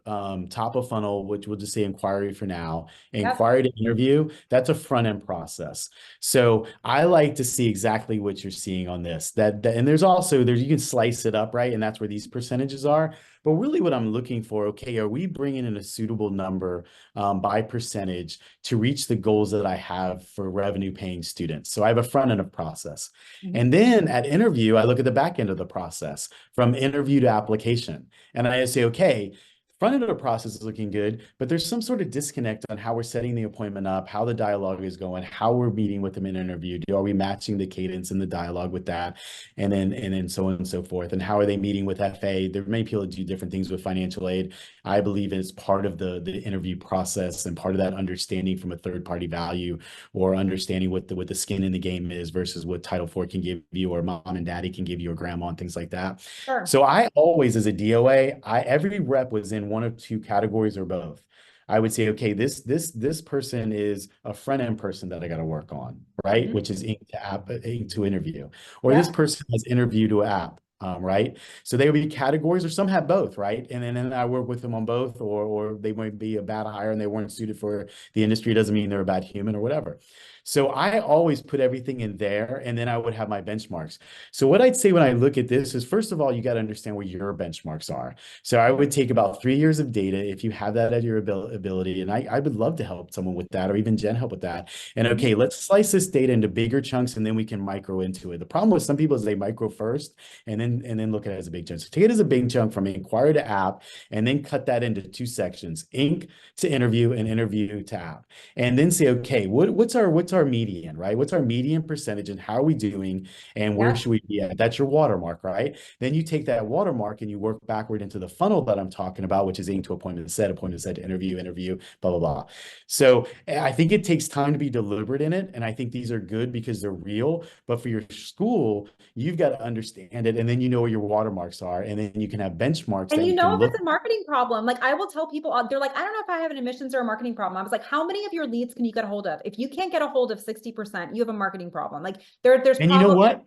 top of funnel, which we'll just say inquiry for now, Yep. inquiry to interview, that's a front end process. So I like to see exactly what you're seeing on this. And there's also you can slice it up, right? And that's where these percentages are. But really, what I'm looking for, okay, are we bringing in a suitable number by percentage to reach the goals that I have for revenue paying students? So I have a front end of process. And then at interview, I look at the back end of the process from interview to application. And I say, okay, front end of the process is looking good, but there's some sort of disconnect on how we're setting the appointment up, how the dialogue is going, how we're meeting with them in interview. Are we matching the cadence and the dialogue with that? And then so on and so forth. And how are they meeting with FA? There are many people that do different things with financial aid. I believe it's part of the interview process and part of that understanding from a third party value, or understanding what the skin in the game is versus what Title IV can give you, or mom and daddy can give you, or grandma, and things like that. Sure. So I always, as a DOA, every rep was in one of two categories or both. I would say, okay, this person is a front end person that I got to work on, right? Which is Inc to app, Inc to interview, or this person has interview to app. Right. So they would be categories, or some have both, right? And then I work with them on both, or they might be a bad hire and they weren't suited for the industry. It doesn't mean they're a bad human or whatever. So I always put everything in there, and then I would have my benchmarks. So what I'd say when I look at this is, first of all, you got to understand where your benchmarks are. So I would take about 3 years of data if you have that at your ability. And I would love to help someone with that, or even Jen help with that. And okay, let's slice this data into bigger chunks, and then we can micro into it. The problem with some people is they micro first and then look at it as a big chunk. So take it as a big chunk from inquiry to app, and then cut that into two sections: Inc to interview, and interview to app. And then say, okay, what's our median, right? What's our median percentage, and how are we doing, and where should we be at? That's your watermark, right? Then you take that watermark and you work backward into the funnel that I'm talking about, which is Inc to appointment set to interview, blah, blah, blah. So I think it takes time to be deliberate in it. And I think these are good because they're real. But for your school, you've got to understand it. And then you know where your watermarks are. And then you can have benchmarks And that you can if look. it's a marketing problem, like I will tell people, they're like, I don't know if I have an admissions or a marketing problem. I was like, how many of your leads can you get a hold of? If you can't get a hold of 60%, you have a marketing problem. Like there's And you know what?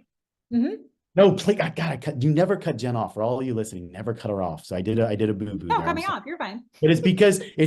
No, please, I gotta cut. You never cut Jen off. For all of you listening, never cut her off. So I did a boo-boo No, there. I'm coming sorry. off, you're fine. But it's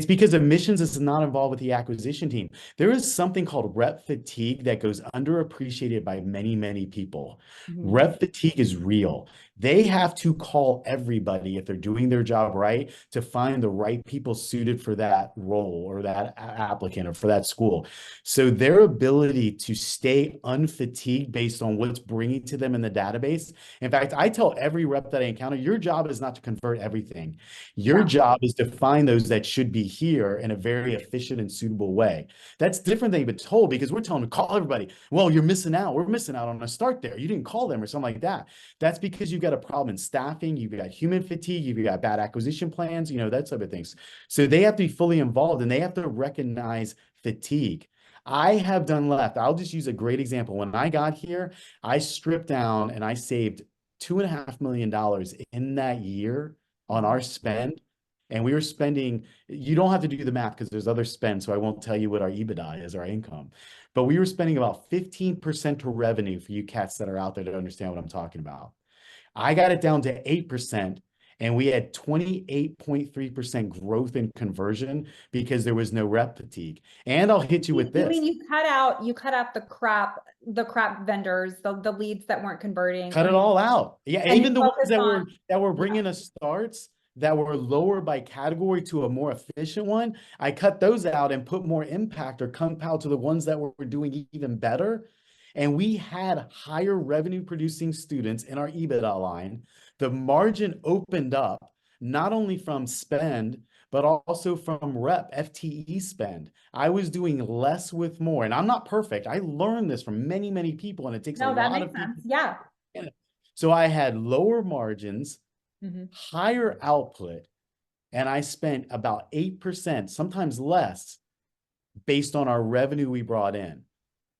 because admissions is not involved with the acquisition team. There is something called rep fatigue that goes underappreciated by many, many people. Mhm. Rep fatigue is real. They have to call everybody if they're doing their job right to find the right people suited for that role or that applicant or for that school. So their ability to stay unfatigued based on what's bringing to them in the database. In fact, I tell every rep that I encounter, your job is not to convert everything. Your Yeah. job is to find those that should be here in a very efficient and suitable way. That's different than you've been told because we're telling them to call everybody. Well, you're missing out. We're missing out on a start there. You didn't call them or something like that. That's because you've got a problem in staffing. You've got human fatigue. You've got bad acquisition plans, that type of things. So they have to be fully involved and they have to recognize fatigue. I have done left. I'll just use a great example. When I got here, I stripped down and I saved $2.5 million in that year on our spend. And we were spending, you don't have to do the math because there's other spend, so I won't tell you what our EBITDA is, our income. But we were spending about 15% to revenue for you cats that are out there to understand what I'm talking about. I got it down to 8%, and we had 28.3% growth in conversion because there was no rep fatigue. And I'll hit you with You mean this. you cut out the crap vendors, the leads that weren't converting, Cut and it all out. Yeah, and you even the ones focused that on, were yeah. bringing us starts that were lower by category to a more efficient one. I cut those out and put more impact or compound to the ones that were doing even better. And we had higher revenue producing students in our EBITDA line. The margin opened up not only from spend, but also from rep FTE spend. I was doing less with more. And I'm not perfect. I learned this from many, many people, and it takes a No, that lot makes of sense. people. Yeah. So I had lower margins, Mhm. higher output, and I spent about 8%, sometimes less, based on our revenue we brought in.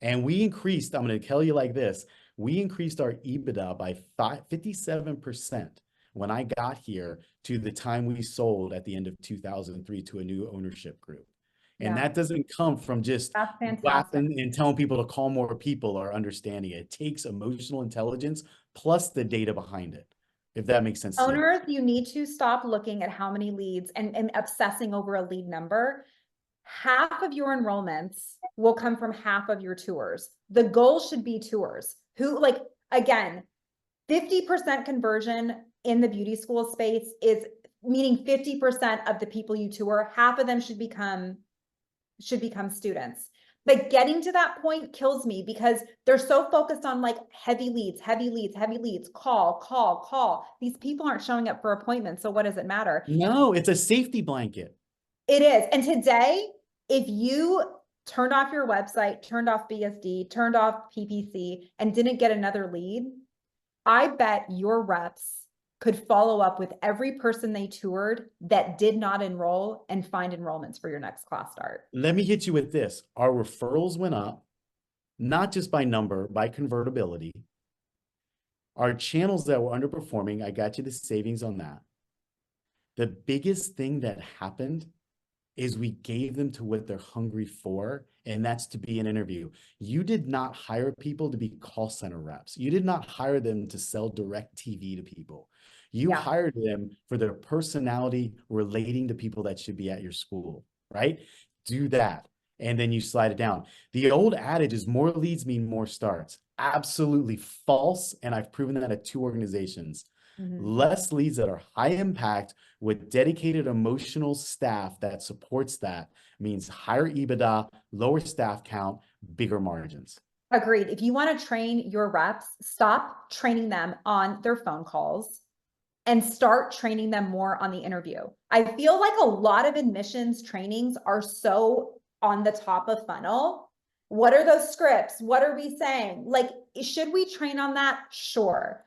And we increased, I'm going to tell you like this, we increased our EBITDA by 57% when I got here to the time we sold at the end of 2003 to a new ownership group. And Yeah, that doesn't come from just that's fantastic. laughing and telling people to call more people or understanding it. It takes emotional intelligence plus the data behind it, if that makes sense to you. Owners, you need to stop looking at how many leads and obsessing over a lead number. Half of your enrollments will come from half of your tours. The goal should be tours. Again, 50% conversion in the beauty school space is meaning 50% of the people you tour, half of them should become students. But getting to that point kills me because they're so focused on like heavy leads, call. These people aren't showing up for appointments. So what does it matter? No, it's a safety blanket. It is. And today, if you turned off your website, turned off BSD, turned off PPC, and didn't get another lead, I bet your reps could follow up with every person they toured that did not enroll and find enrollments for your next class start. Let me hit you with this. Our referrals went up, not just by number, by convertibility. Our channels that were underperforming, I got you the savings on that. The biggest thing that happened is we gave them to what they're hungry for, and that's to be an interview. You did not hire people to be call center reps. You did not hire them to sell direct TV to people. You Yeah. hired them for their personality relating to people that should be at your school, right? Do that. And then you slide it down. The old adage is more leads mean more starts. Absolutely false. And I've proven that at 2 organizations. Less leads that are high impact with dedicated emotional staff that supports that means higher EBITDA, lower staff count, bigger margins. Agreed. If you want to train your reps, stop training them on their phone calls and start training them more on the interview. I feel like a lot of admissions trainings are so on the top of funnel. What are those scripts? What are we saying? Like, should we train on that? Sure.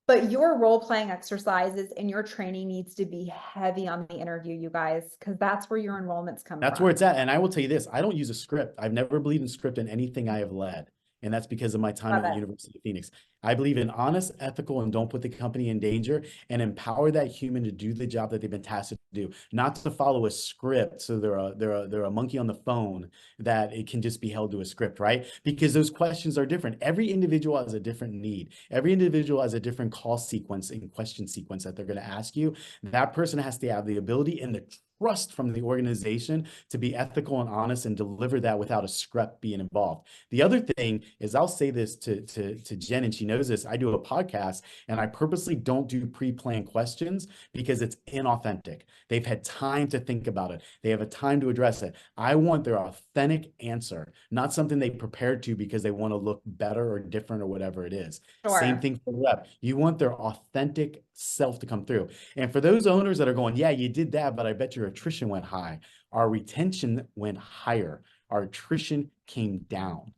But your role-playing exercises and your training needs to be heavy on the interview, you guys, because that's where your enrollments come That's from. where it's at. And I will tell you this, I don't use a script. I've never believed in script in anything I have led. and that's because of my time Love at the it. University of Phoenix. I believe in honest, ethical, and don't put the company in danger, and empower that human to do the job that they've been tasked to do, not to follow a script. So they're a monkey on the phone that it can just be held to a script, right? Because those questions are different. Every individual has a different need. Every individual has a different call sequence and question sequence that they're going to ask you. That person has to have the ability and the trust from the organization to be ethical and honest and deliver that without a script being involved. The other thing is, I'll say this to Jen, and she knows this. I do a podcast, and I purposely don't do pre-planned questions because it's inauthentic. They've had time to think about it. They have a time to address it. I want their authentic answer, not something they prepared to because they want to look better or different or whatever it is. Same Sure. thing for rep. You want their authentic self to come through. And for those owners that are going, yeah, you did that, but I bet your attrition went high. Our retention went higher. Our attrition came down.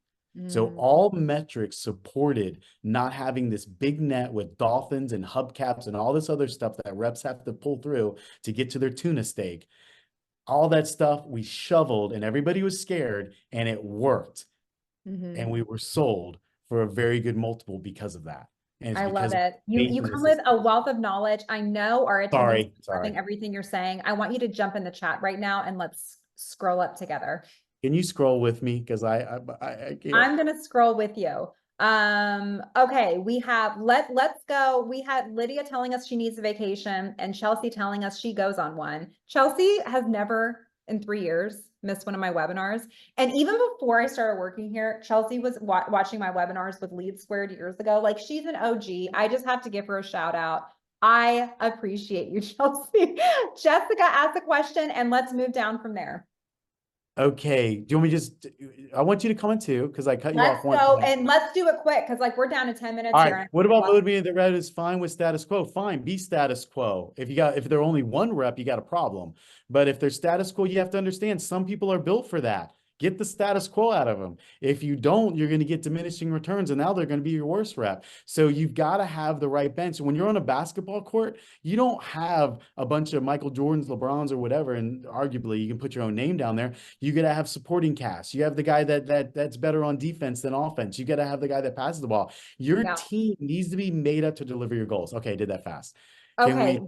So Mm. all metrics supported not having this big net with dolphins and hubcaps and all this other stuff that reps have to pull through to get to their tuna steak. All that stuff we shoveled, and everybody was scared, and it worked. Mhm. And we were sold for a very good multiple because of that. And it's I love because of it. You innovation come as with a wealth of knowledge. I know our attendance is sorry. loving everything you're saying. I want you to jump in the chat right now and let's scroll up together. Can you scroll with me? Because I can't. I'm gonna scroll with you. Okay, we have let's go. We had Lydia telling us she needs a vacation and Chelsea telling us she goes on one. Chelsea has never in 3 years missed one of my webinars. And even before I started working here, Chelsea was watching my webinars with Lead Squared years ago. Like, she's an OG. I just have to give her a shout out. I appreciate you, Chelsea. Jessica asked a question and let's move down from there. Okay. Do you want me just, I want you to comment too, because I cut you Let's off once. go and let's do it quick because like we're down to 10 minutes All here. right. What about mode meeting? The red is fine with status quo. Fine. Be status quo. If they're only one rep, you got a problem. But if they're status quo, you have to understand some people are built for that. Get the status quo out of them. If you don't, you're going to get diminishing returns, and now they're going to be your worst rep. So you've got to have the right bench. When you're on a basketball court, you don't have a bunch of Michael Jordans, LeBrons, or whatever, and arguably you can put your own name down there. You got to have supporting cast. You have the guy that's better on defense than offense. You got to have the guy that passes the ball. Your team needs to be made up to deliver your goals. Okay, I did that fast. Okay,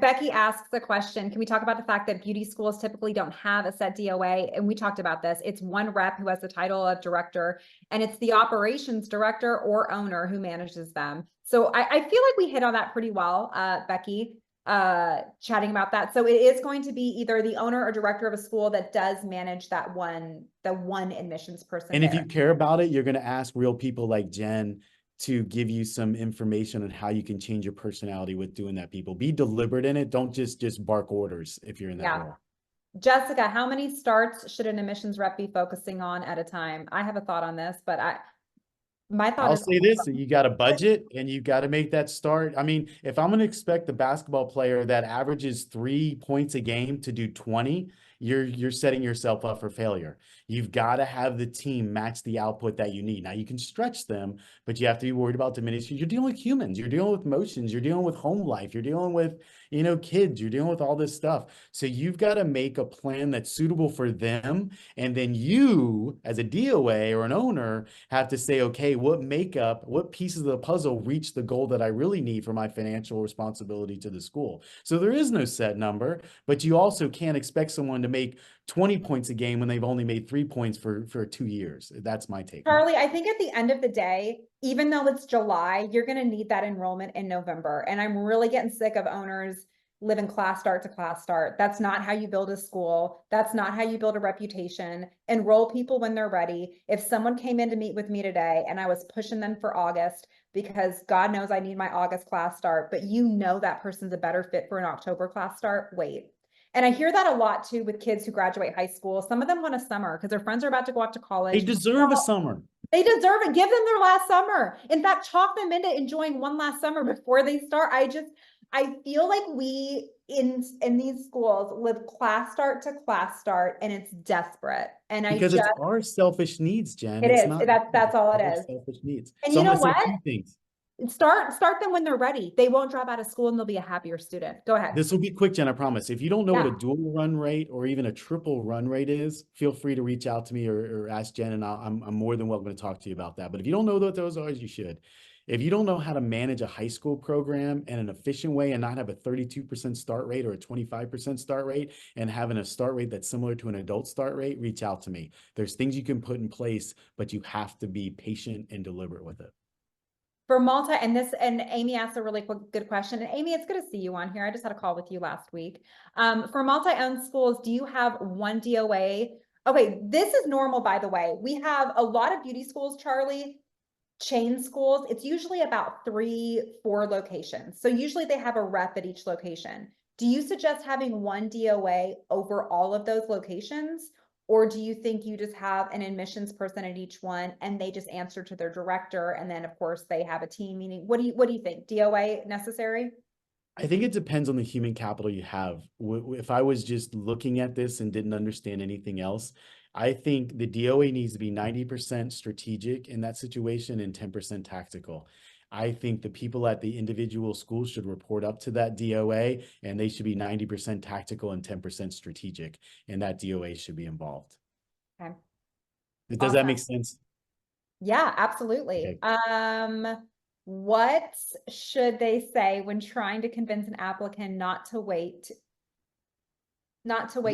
Becky asks a question. Can we talk about the fact that beauty schools typically don't have a set DOA? And we talked about this. It's one rep who has the title of director, and it's the operations director or owner who manages them. So I feel like we hit on that pretty well, Becky, chatting about that. So it is going to be either the owner or director of a school that does manage the one admissions person. And if you care about it, you're going to ask real people like Jen to give you some information on how you can change your personality with doing that. People, be deliberate in it. Don't just bark orders if you're in that role. Jessica, how many starts should an admissions rep be focusing on at a time? I have a thought on this, but my thought I'll is say this: you got a budget and you got to make that start. I mean, if I'm going to expect the basketball player that averages 3 points a game to do 20, you're setting yourself up for failure. You've got to have the team match the output that you need. Now you can stretch them, but you have to be worried about diminishing. You're dealing with humans, you're dealing with emotions, you're dealing with home life, you're dealing with, kids, you're dealing with all this stuff. So you've got to make a plan that's suitable for them. And then you, as a DOA or an owner, have to say, okay, what pieces of the puzzle reach the goal that I really need for my financial responsibility to the school. So there is no set number, but you also can't expect someone to make 20 points a game when they've only made 3 points for 2 years. That's my take. Charlie, I think at the end of the day, even though it's July, you're going to need that enrollment in November. And I'm really getting sick of owners living class start to class start. That's not how you build a school. That's not how you build a reputation. Enroll people when they're ready. If someone came in to meet with me today and I was pushing them for August because God knows I need my August class start, but that person's a better fit for an October class start, wait. And I hear that a lot too with kids who graduate high school. Some of them want a summer because their friends are about to go off to college. They deserve a summer. They deserve it. Give them their last summer. In fact, talk them into enjoying one last summer before they start. I feel like we in these schools live class start to class start, and it's desperate. And because it's our selfish needs, Jen. It is. That's all it is. Selfish needs. And so you know I'm gonna what? say 2 things. Start them when they're ready. They won't drop out of school and they'll be a happier student. Go ahead. This will be quick, Jen, I promise. If you don't know what a Yeah. dual run rate or even a triple run rate is, feel free to reach out to me or ask Jen, and I'm more than welcome to talk to you about that. But if you don't know what those are, you should. If you don't know how to manage a high school program in an efficient way and not have a 32% start rate or a 25% start rate and having a start rate that's similar to an adult start rate, reach out to me. There's things you can put in place, but you have to be patient and deliberate with it. For and Amy asked a really good question. And Amy, it's good to see you on here. I just had a call with you last week. For multi-owned schools, do you have one DOA? Okay, this is normal, by the way. We have a lot of beauty schools, Charlie, chain schools. It's usually about 3-4 locations. So usually they have a rep at each location. Do you suggest having one DOA over all of those locations? Or do you think you just have an admissions person at each one and they just answer to their director? And then of course they have a team meeting. What do you think? DOA necessary? I think it depends on the human capital you have. If I was just looking at this and didn't understand anything else, I think the DOA needs to be 90% strategic in that situation and 10% tactical. I think the people at the individual schools should report up to that DOA, and they should be 90% tactical and 10% strategic, and that DOA should be involved. Okay. Does that make sense? Yeah, absolutely. Okay. What should they say when trying to convince an applicant not to wait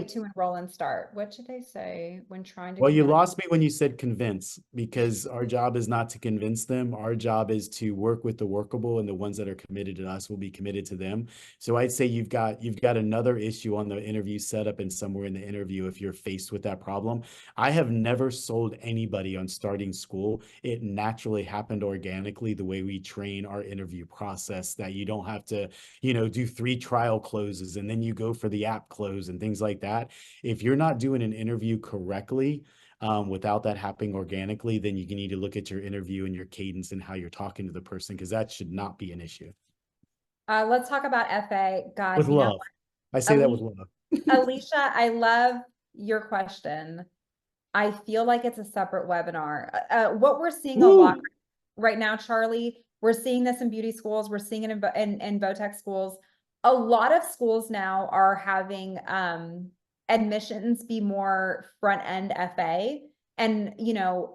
to enroll and start? What should they say when trying to Well, you convince? lost me when you said convince, because our job is not to convince them. Our job is to work with the workable, and the ones that are committed to us will be committed to them. So I'd say you've got another issue on the interview setup and somewhere in the interview if you're faced with that problem. I have never sold anybody on starting school. It naturally happened organically the way we train our interview process, that you don't have to, do 3 trial closes and then you go for the app close and things like that. If you're not doing an interview correctly, without that happening organically, then you need to look at your interview and your cadence and how you're talking to the person, because that should not be an issue. Let's talk about FA. God, With love. I say that with love. Alicia, I love your question. I feel like it's a separate webinar. What we're seeing a lot right now, Charlie, we're seeing this in beauty schools. We're seeing it in Vo-Tech schools. A lot of schools now are having admissions be more front end FA, and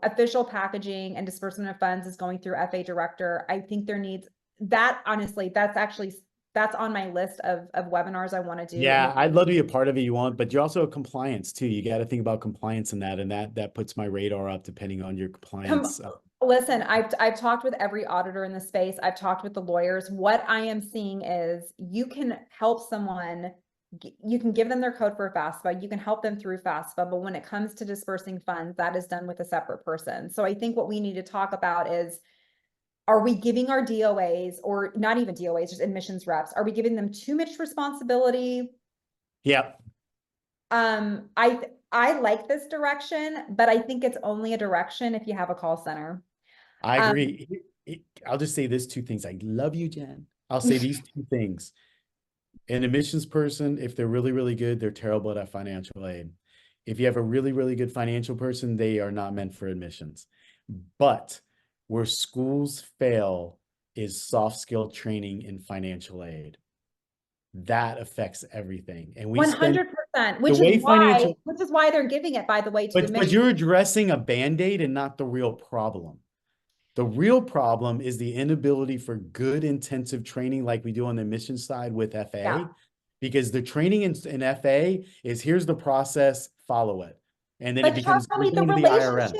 official packaging and disbursement of funds is going through FA director. I think there needs that. Honestly, that's on my list of webinars I want to do. Yeah, I'd love to be a part of it. You want, but you're also a compliance too. You got to think about compliance in that, and that puts my radar up depending on your compliance. Listen, I've talked with every auditor in the space. I've talked with the lawyers. What I am seeing is you can help someone. You can give them their code for FAFSA. You can help them through FAFSA, but when it comes to dispersing funds, that is done with a separate person. So I think what we need to talk about is, are we giving our DOAs, or not even DOAs, just admissions reps, are we giving them too much responsibility? Yeah. I like this direction, but I think it's only a direction if you have a call center. I agree. I'll just say this 2 things. I love you, Jen. I'll say these 2 things. An admissions person, if they're really, really good, they're terrible at financial aid. If you have a really, really good financial person, they are not meant for admissions. But where schools fail is soft skill training in financial aid. That affects everything. And we 100%, which is why they're giving it, by the way, to but you're addressing a Band-Aid and not the real problem. The real problem is the inability for good intensive training like we do on the admissions side with FA, because the training in FA is, here's the process, follow it. And then it becomes the IRS.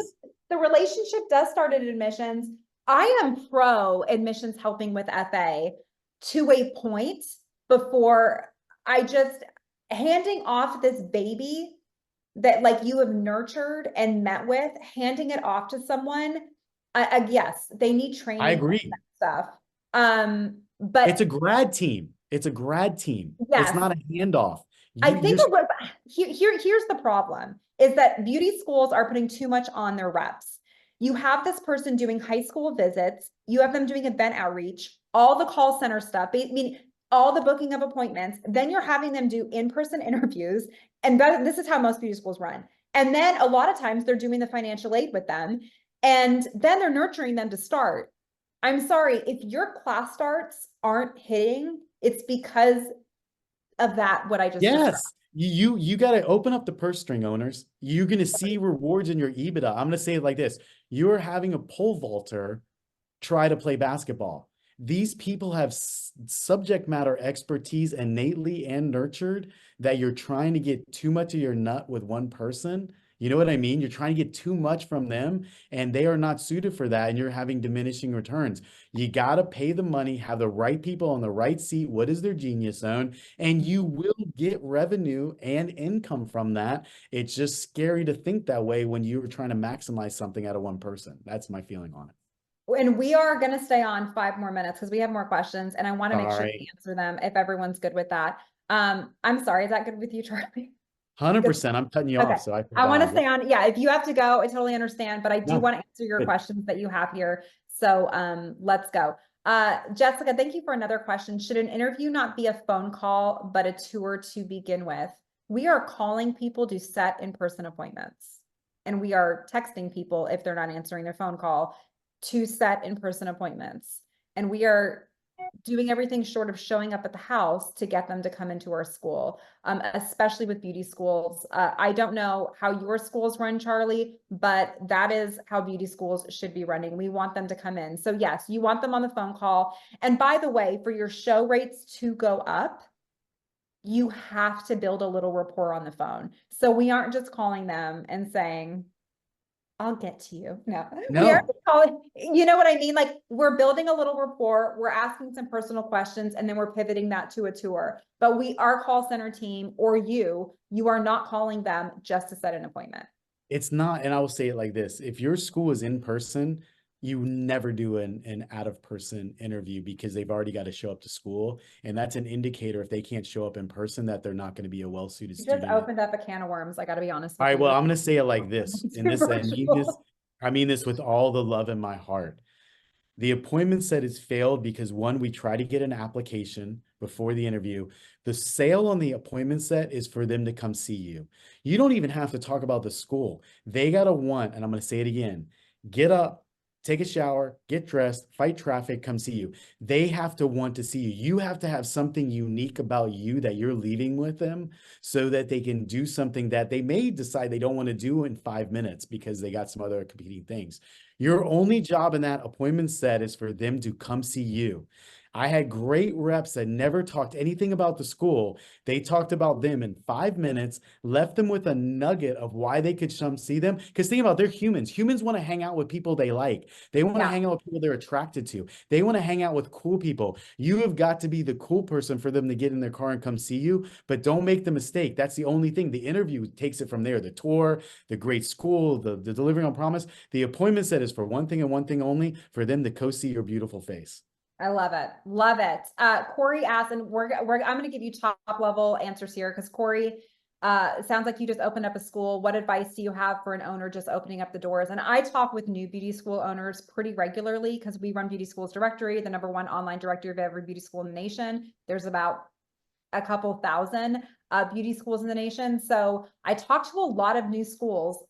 The relationship does start at admissions. I am pro admissions helping with FA to a point, before I just handing off this baby that like you have nurtured and met with, handing it off to someone. Yes, they need training. I agree. Stuff. But it's a grad team. It's a grad team. Yes. It's not a handoff. I think here's the problem, is that beauty schools are putting too much on their reps. You have this person doing high school visits. You have them doing event outreach, all the call center stuff. I mean, all the booking of appointments. Then you're having them do in-person interviews. And this is how most beauty schools run. And then a lot of times they're doing the financial aid with them. And then they're nurturing them to start. I'm sorry, if your class starts aren't hitting, it's because of that, what I just described. Yes. You got to open up the purse string, owners. You're going to see rewards in your EBITDA. I'm going to say it like this. You're having a pole vaulter try to play basketball. These people have subject matter expertise innately and nurtured that you're trying to get too much of your nut with one person. You know what I mean? You're trying to get too much from them and they are not suited for that. And you're having diminishing returns. You got to pay the money, have the right people on the right seat. What is their genius zone? And you will get revenue and income from that. It's just scary to think that way when you're trying to maximize something out of one person. That's my feeling on it. And we are going to stay on 5 more minutes because we have more questions and I want to make sure Sorry. we answer them if everyone's good with that. I'm sorry, is that good with you, Charlie? Good. 100%. I'm cutting you Okay. off, so I feel I want to bad. stay on. Yeah, if you have to go, I totally understand, but I do No, want to answer your good. questions that you have here. So let's go. Jessica, thank you for another question. Should an interview not be a phone call, but a tour to begin with? We are calling people to set in-person appointments. And we are texting people if they're not answering their phone call to set in-person appointments. And we are doing everything short of showing up at the house to get them to come into our school, especially with beauty schools. I don't know how your schools run, Charlie, but that is how beauty schools should be running. We want them to come in. So yes, you want them on the phone call. And by the way, for your show rates to go up, you have to build a little rapport on the phone. So we aren't just calling them and saying, I'll get to you. No, we are No, calling, you know what I mean? Like we're building a little rapport, we're asking some personal questions, and then we're pivoting that to a tour. But our call center team or you are not calling them just to set an appointment. it's not. And I will say it like this. If your school is in person, you never do an out of person interview because they've already got to show up to school. And that's an indicator if they can't show up in person that they're not going to be a well-suited You just student. opened up a can of worms. I got to be honest All with right, well, you. I'm going to say it like this. And this, Virtual. I mean this with all the love in my heart. The appointment set is failed because one, we try to get an application before the interview. The sale on the appointment set is for them to come see you. You don't even have to talk about the school. They got to want, and I'm going to say it again, get up, take a shower, get dressed, fight traffic, come see you. They have to want to see you. You have to have something unique about you that you're leaving with them so that they can do something that they may decide they don't want to do in 5 minutes because they got some other competing things. Your only job in that appointment set is for them to come see you. I had great reps that never talked anything about the school. They talked about them in 5 minutes, left them with a nugget of why they could come see them. Because think about it, they're humans. Humans want to hang out with people they like. They want to Yeah. hang out with people they're attracted to. They want to hang out with cool people. You have got to be the cool person for them to get in their car and come see you. But don't make the mistake. That's the only thing. The interview takes it from there. The tour, the great school, the delivering on promise. The appointment set is for one thing and one thing only, for them to co see your beautiful face. I love it. Love it. Corey asked, and I'm going to give you top level answers here because Corey, sounds like you just opened up a school. What advice do you have for an owner just opening up the doors? And I talk with new beauty school owners pretty regularly because we run Beauty Schools Directory, the #1 online directory of every beauty school in the nation. There's about a couple thousand beauty schools in the nation. So I talk to a lot of new schools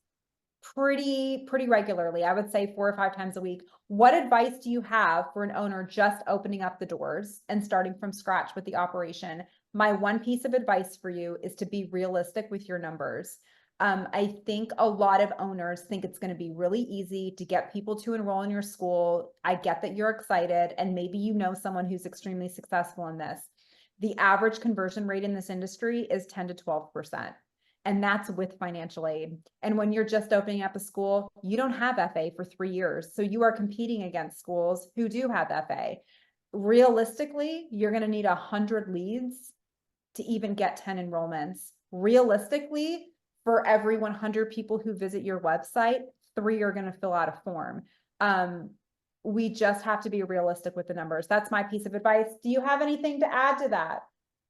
pretty regularly. I would say 4 or 5 times a week. What advice do you have for an owner just opening up the doors and starting from scratch with the operation? My one piece of advice for you is to be realistic with your numbers. I think a lot of owners think it's going to be really easy to get people to enroll in your school. I get that you're excited, and maybe you know someone who's extremely successful in this. The average conversion rate in this industry is 10 to 12%. And that's with financial aid. And when you're just opening up a school, you don't have FA for 3 years. So you are competing against schools who do have FA. Realistically, you're going to need 100 leads to even get 10 enrollments. Realistically, for every 100 people who visit your website, 3 are going to fill out a form. We just have to be realistic with the numbers. That's my piece of advice. Do you have anything to add to that,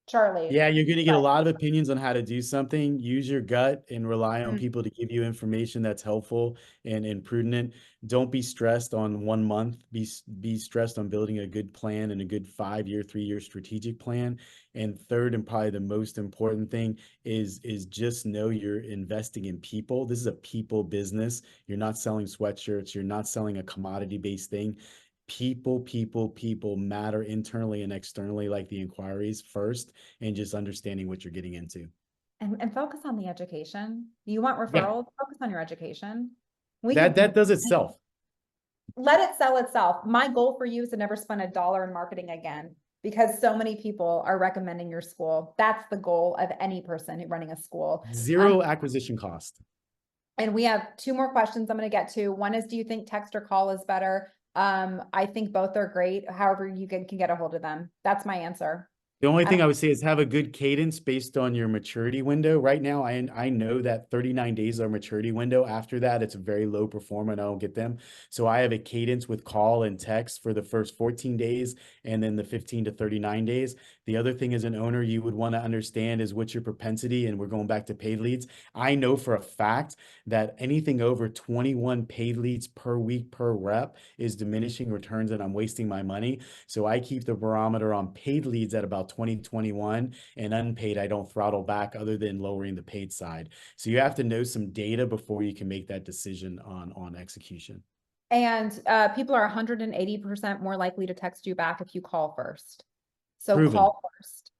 Charlie? Yeah, you're going to get a lot of opinions on how to do something. Use your gut and rely on Mm. people to give you information that's helpful and prudent. Don't be stressed on 1 month. Be stressed on building a good plan and a good 5-year, 3-year strategic plan. And third, and probably the most important thing is just know you're investing in people. This is a people business. You're not selling sweatshirts. You're not selling a commodity-based thing. people matter internally and externally, like the inquiries first, and just understanding what you're getting into. And focus on the education. You want Yeah, referrals? Focus on your education. We that can does itself. let it sell itself. My goal for you is to never spend $1 in marketing again because so many people are recommending your school. That's the goal of any person running a school. Zero acquisition cost. And we have 2 more questions I'm going to get to. One is, do you think text or call is better? I think both are great. However, you can get a hold of them. That's my answer. The only thing I would say is have a good cadence based on your maturity window. Right now, I know that 39 days are maturity window. After that, it's a very low performer and I don't get them. So I have a cadence with call and text for the first 14 days and then the 15 to 39 days. The other thing as an owner, you would want to understand is what's your propensity, and we're going back to paid leads. I know for a fact that anything over 21 paid leads per week per rep is diminishing returns and I'm wasting my money. So I keep the barometer on paid leads at about 2021, and unpaid, I don't throttle back other than lowering the paid side. So you have to know some data before you can make that decision on execution. And people are 180% more likely to text you back if you call first. So Proven. call first.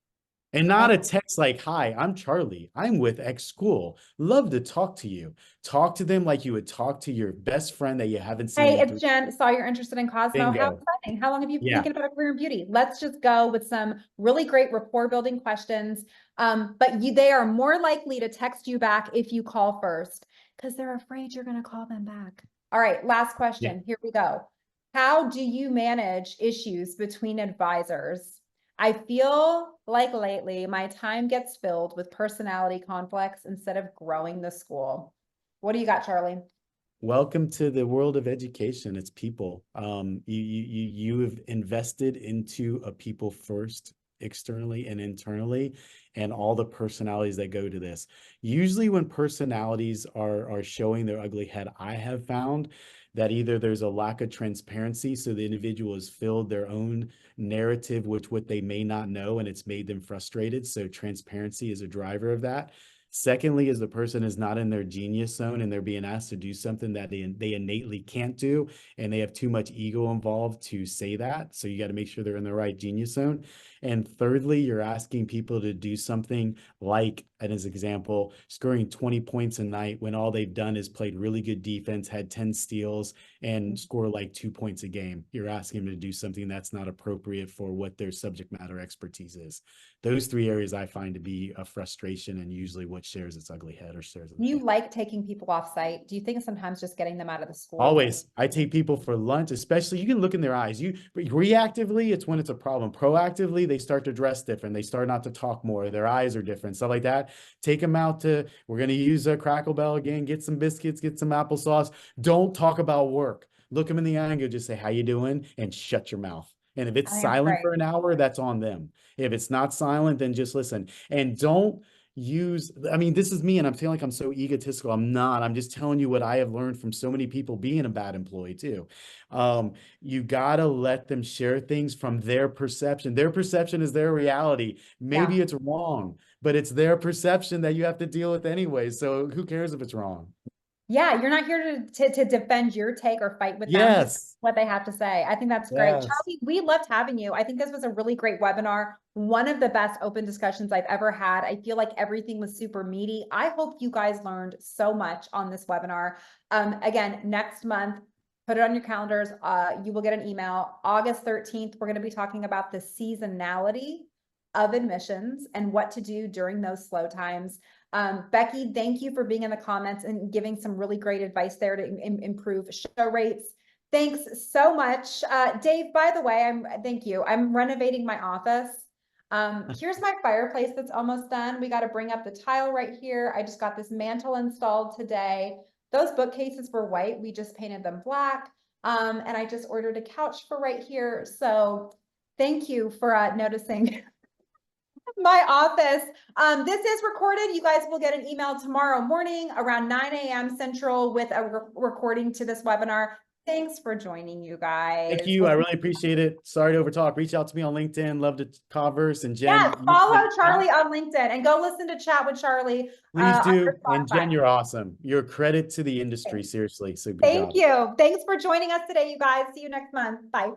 And not a text like, hi, I'm Charlie. I'm with X school. Love to talk to you. Talk to them like you would talk to your best friend that you haven't seen Hey, in it's Jen. Saw you're interested in Cosmo. How Bingo. exciting. How long have you been Yeah. thinking about a career in beauty? Let's just go with some really great rapport building questions. But they are more likely to text you back if you call first because they're afraid you're going to call them back. All right, last question. Yeah. Here we go. How do you manage issues between advisors? I feel like lately my time gets filled with personality conflicts instead of growing the school. What do you got, Charlie? Welcome to the world of education. It's people. You have invested into a people first, externally and internally, and all the personalities that go to this. Usually when personalities are showing their ugly head, I have found that either there's a lack of transparency, so the individual has filled their own narrative with what they may not know, and it's made them frustrated. So transparency is a driver of that. Secondly, is the person is not in their genius zone and they're being asked to do something that they innately can't do, and they have too much ego involved to say that. So you got to make sure they're in the right genius zone. And thirdly, you're asking people to do something like, and as example, scoring 20 points a night when all they've done is played really good defense, had 10 steals, and score like 2 points a game. You're asking them to do something that's not appropriate for what their subject matter expertise is. Those 3 areas I find to be a frustration and usually what shares its ugly head or shares. You like taking people off site? Do you think sometimes just getting them out of the school? Always. I take people for lunch, especially you can look in their eyes. You reactively, it's when it's a problem. Proactively, they start to dress different. They start not to talk more. Their eyes are different, stuff like that. Take them out to, we're going to use a Crackle Bell again, get some biscuits, get some applesauce. Don't talk about work. Look them in the eye and go, just say, how you doing? And shut your mouth. And if it's silent for an hour, that's on them. If it's not silent, then just listen. And don't use, I mean, this is me and I'm feeling like I'm so egotistical. I'm not. I'm just telling you what I have learned from so many people being a bad employee too. You gotta let them share things from their perception. Their perception is their reality. Maybe it's wrong, but it's their perception that you have to deal with anyway. So who cares if it's wrong? Yeah, you're not here to defend your take or fight with them. Yes. What they have to say. I think that's great. Yes. Charlie, we loved having you. I think this was a really great webinar. One of the best open discussions I've ever had. I feel like everything was super meaty. I hope you guys learned so much on this webinar. Again, next month, put it on your calendars. You will get an email. August 13th, we're going to be talking about the seasonality of admissions and what to do during those slow times. Becky, thank you for being in the comments and giving some really great advice there to improve show rates. Thanks so much. Dave, by the way, thank you. I'm renovating my office. Here's my fireplace that's almost done. We got to bring up the tile right here. I just got this mantle installed today. Those bookcases were white. We just painted them black. And I just ordered a couch for right here. So thank you for noticing my office. This is recorded. You guys will get an email tomorrow morning around 9 a.m. Central with a recording to this webinar. Thanks for joining, you Thank guys. you. I really appreciate it. Sorry to overtalk. Reach out to me on LinkedIn. Love to converse. And Jen, Yeah, follow Charlie on LinkedIn and go listen to Chat with Charlie please on your do. And Jen, Spotify. you're awesome. You're a credit to the industry. Seriously. So good Thank job. you. Thanks for joining us today, you guys. See you next month. Bye.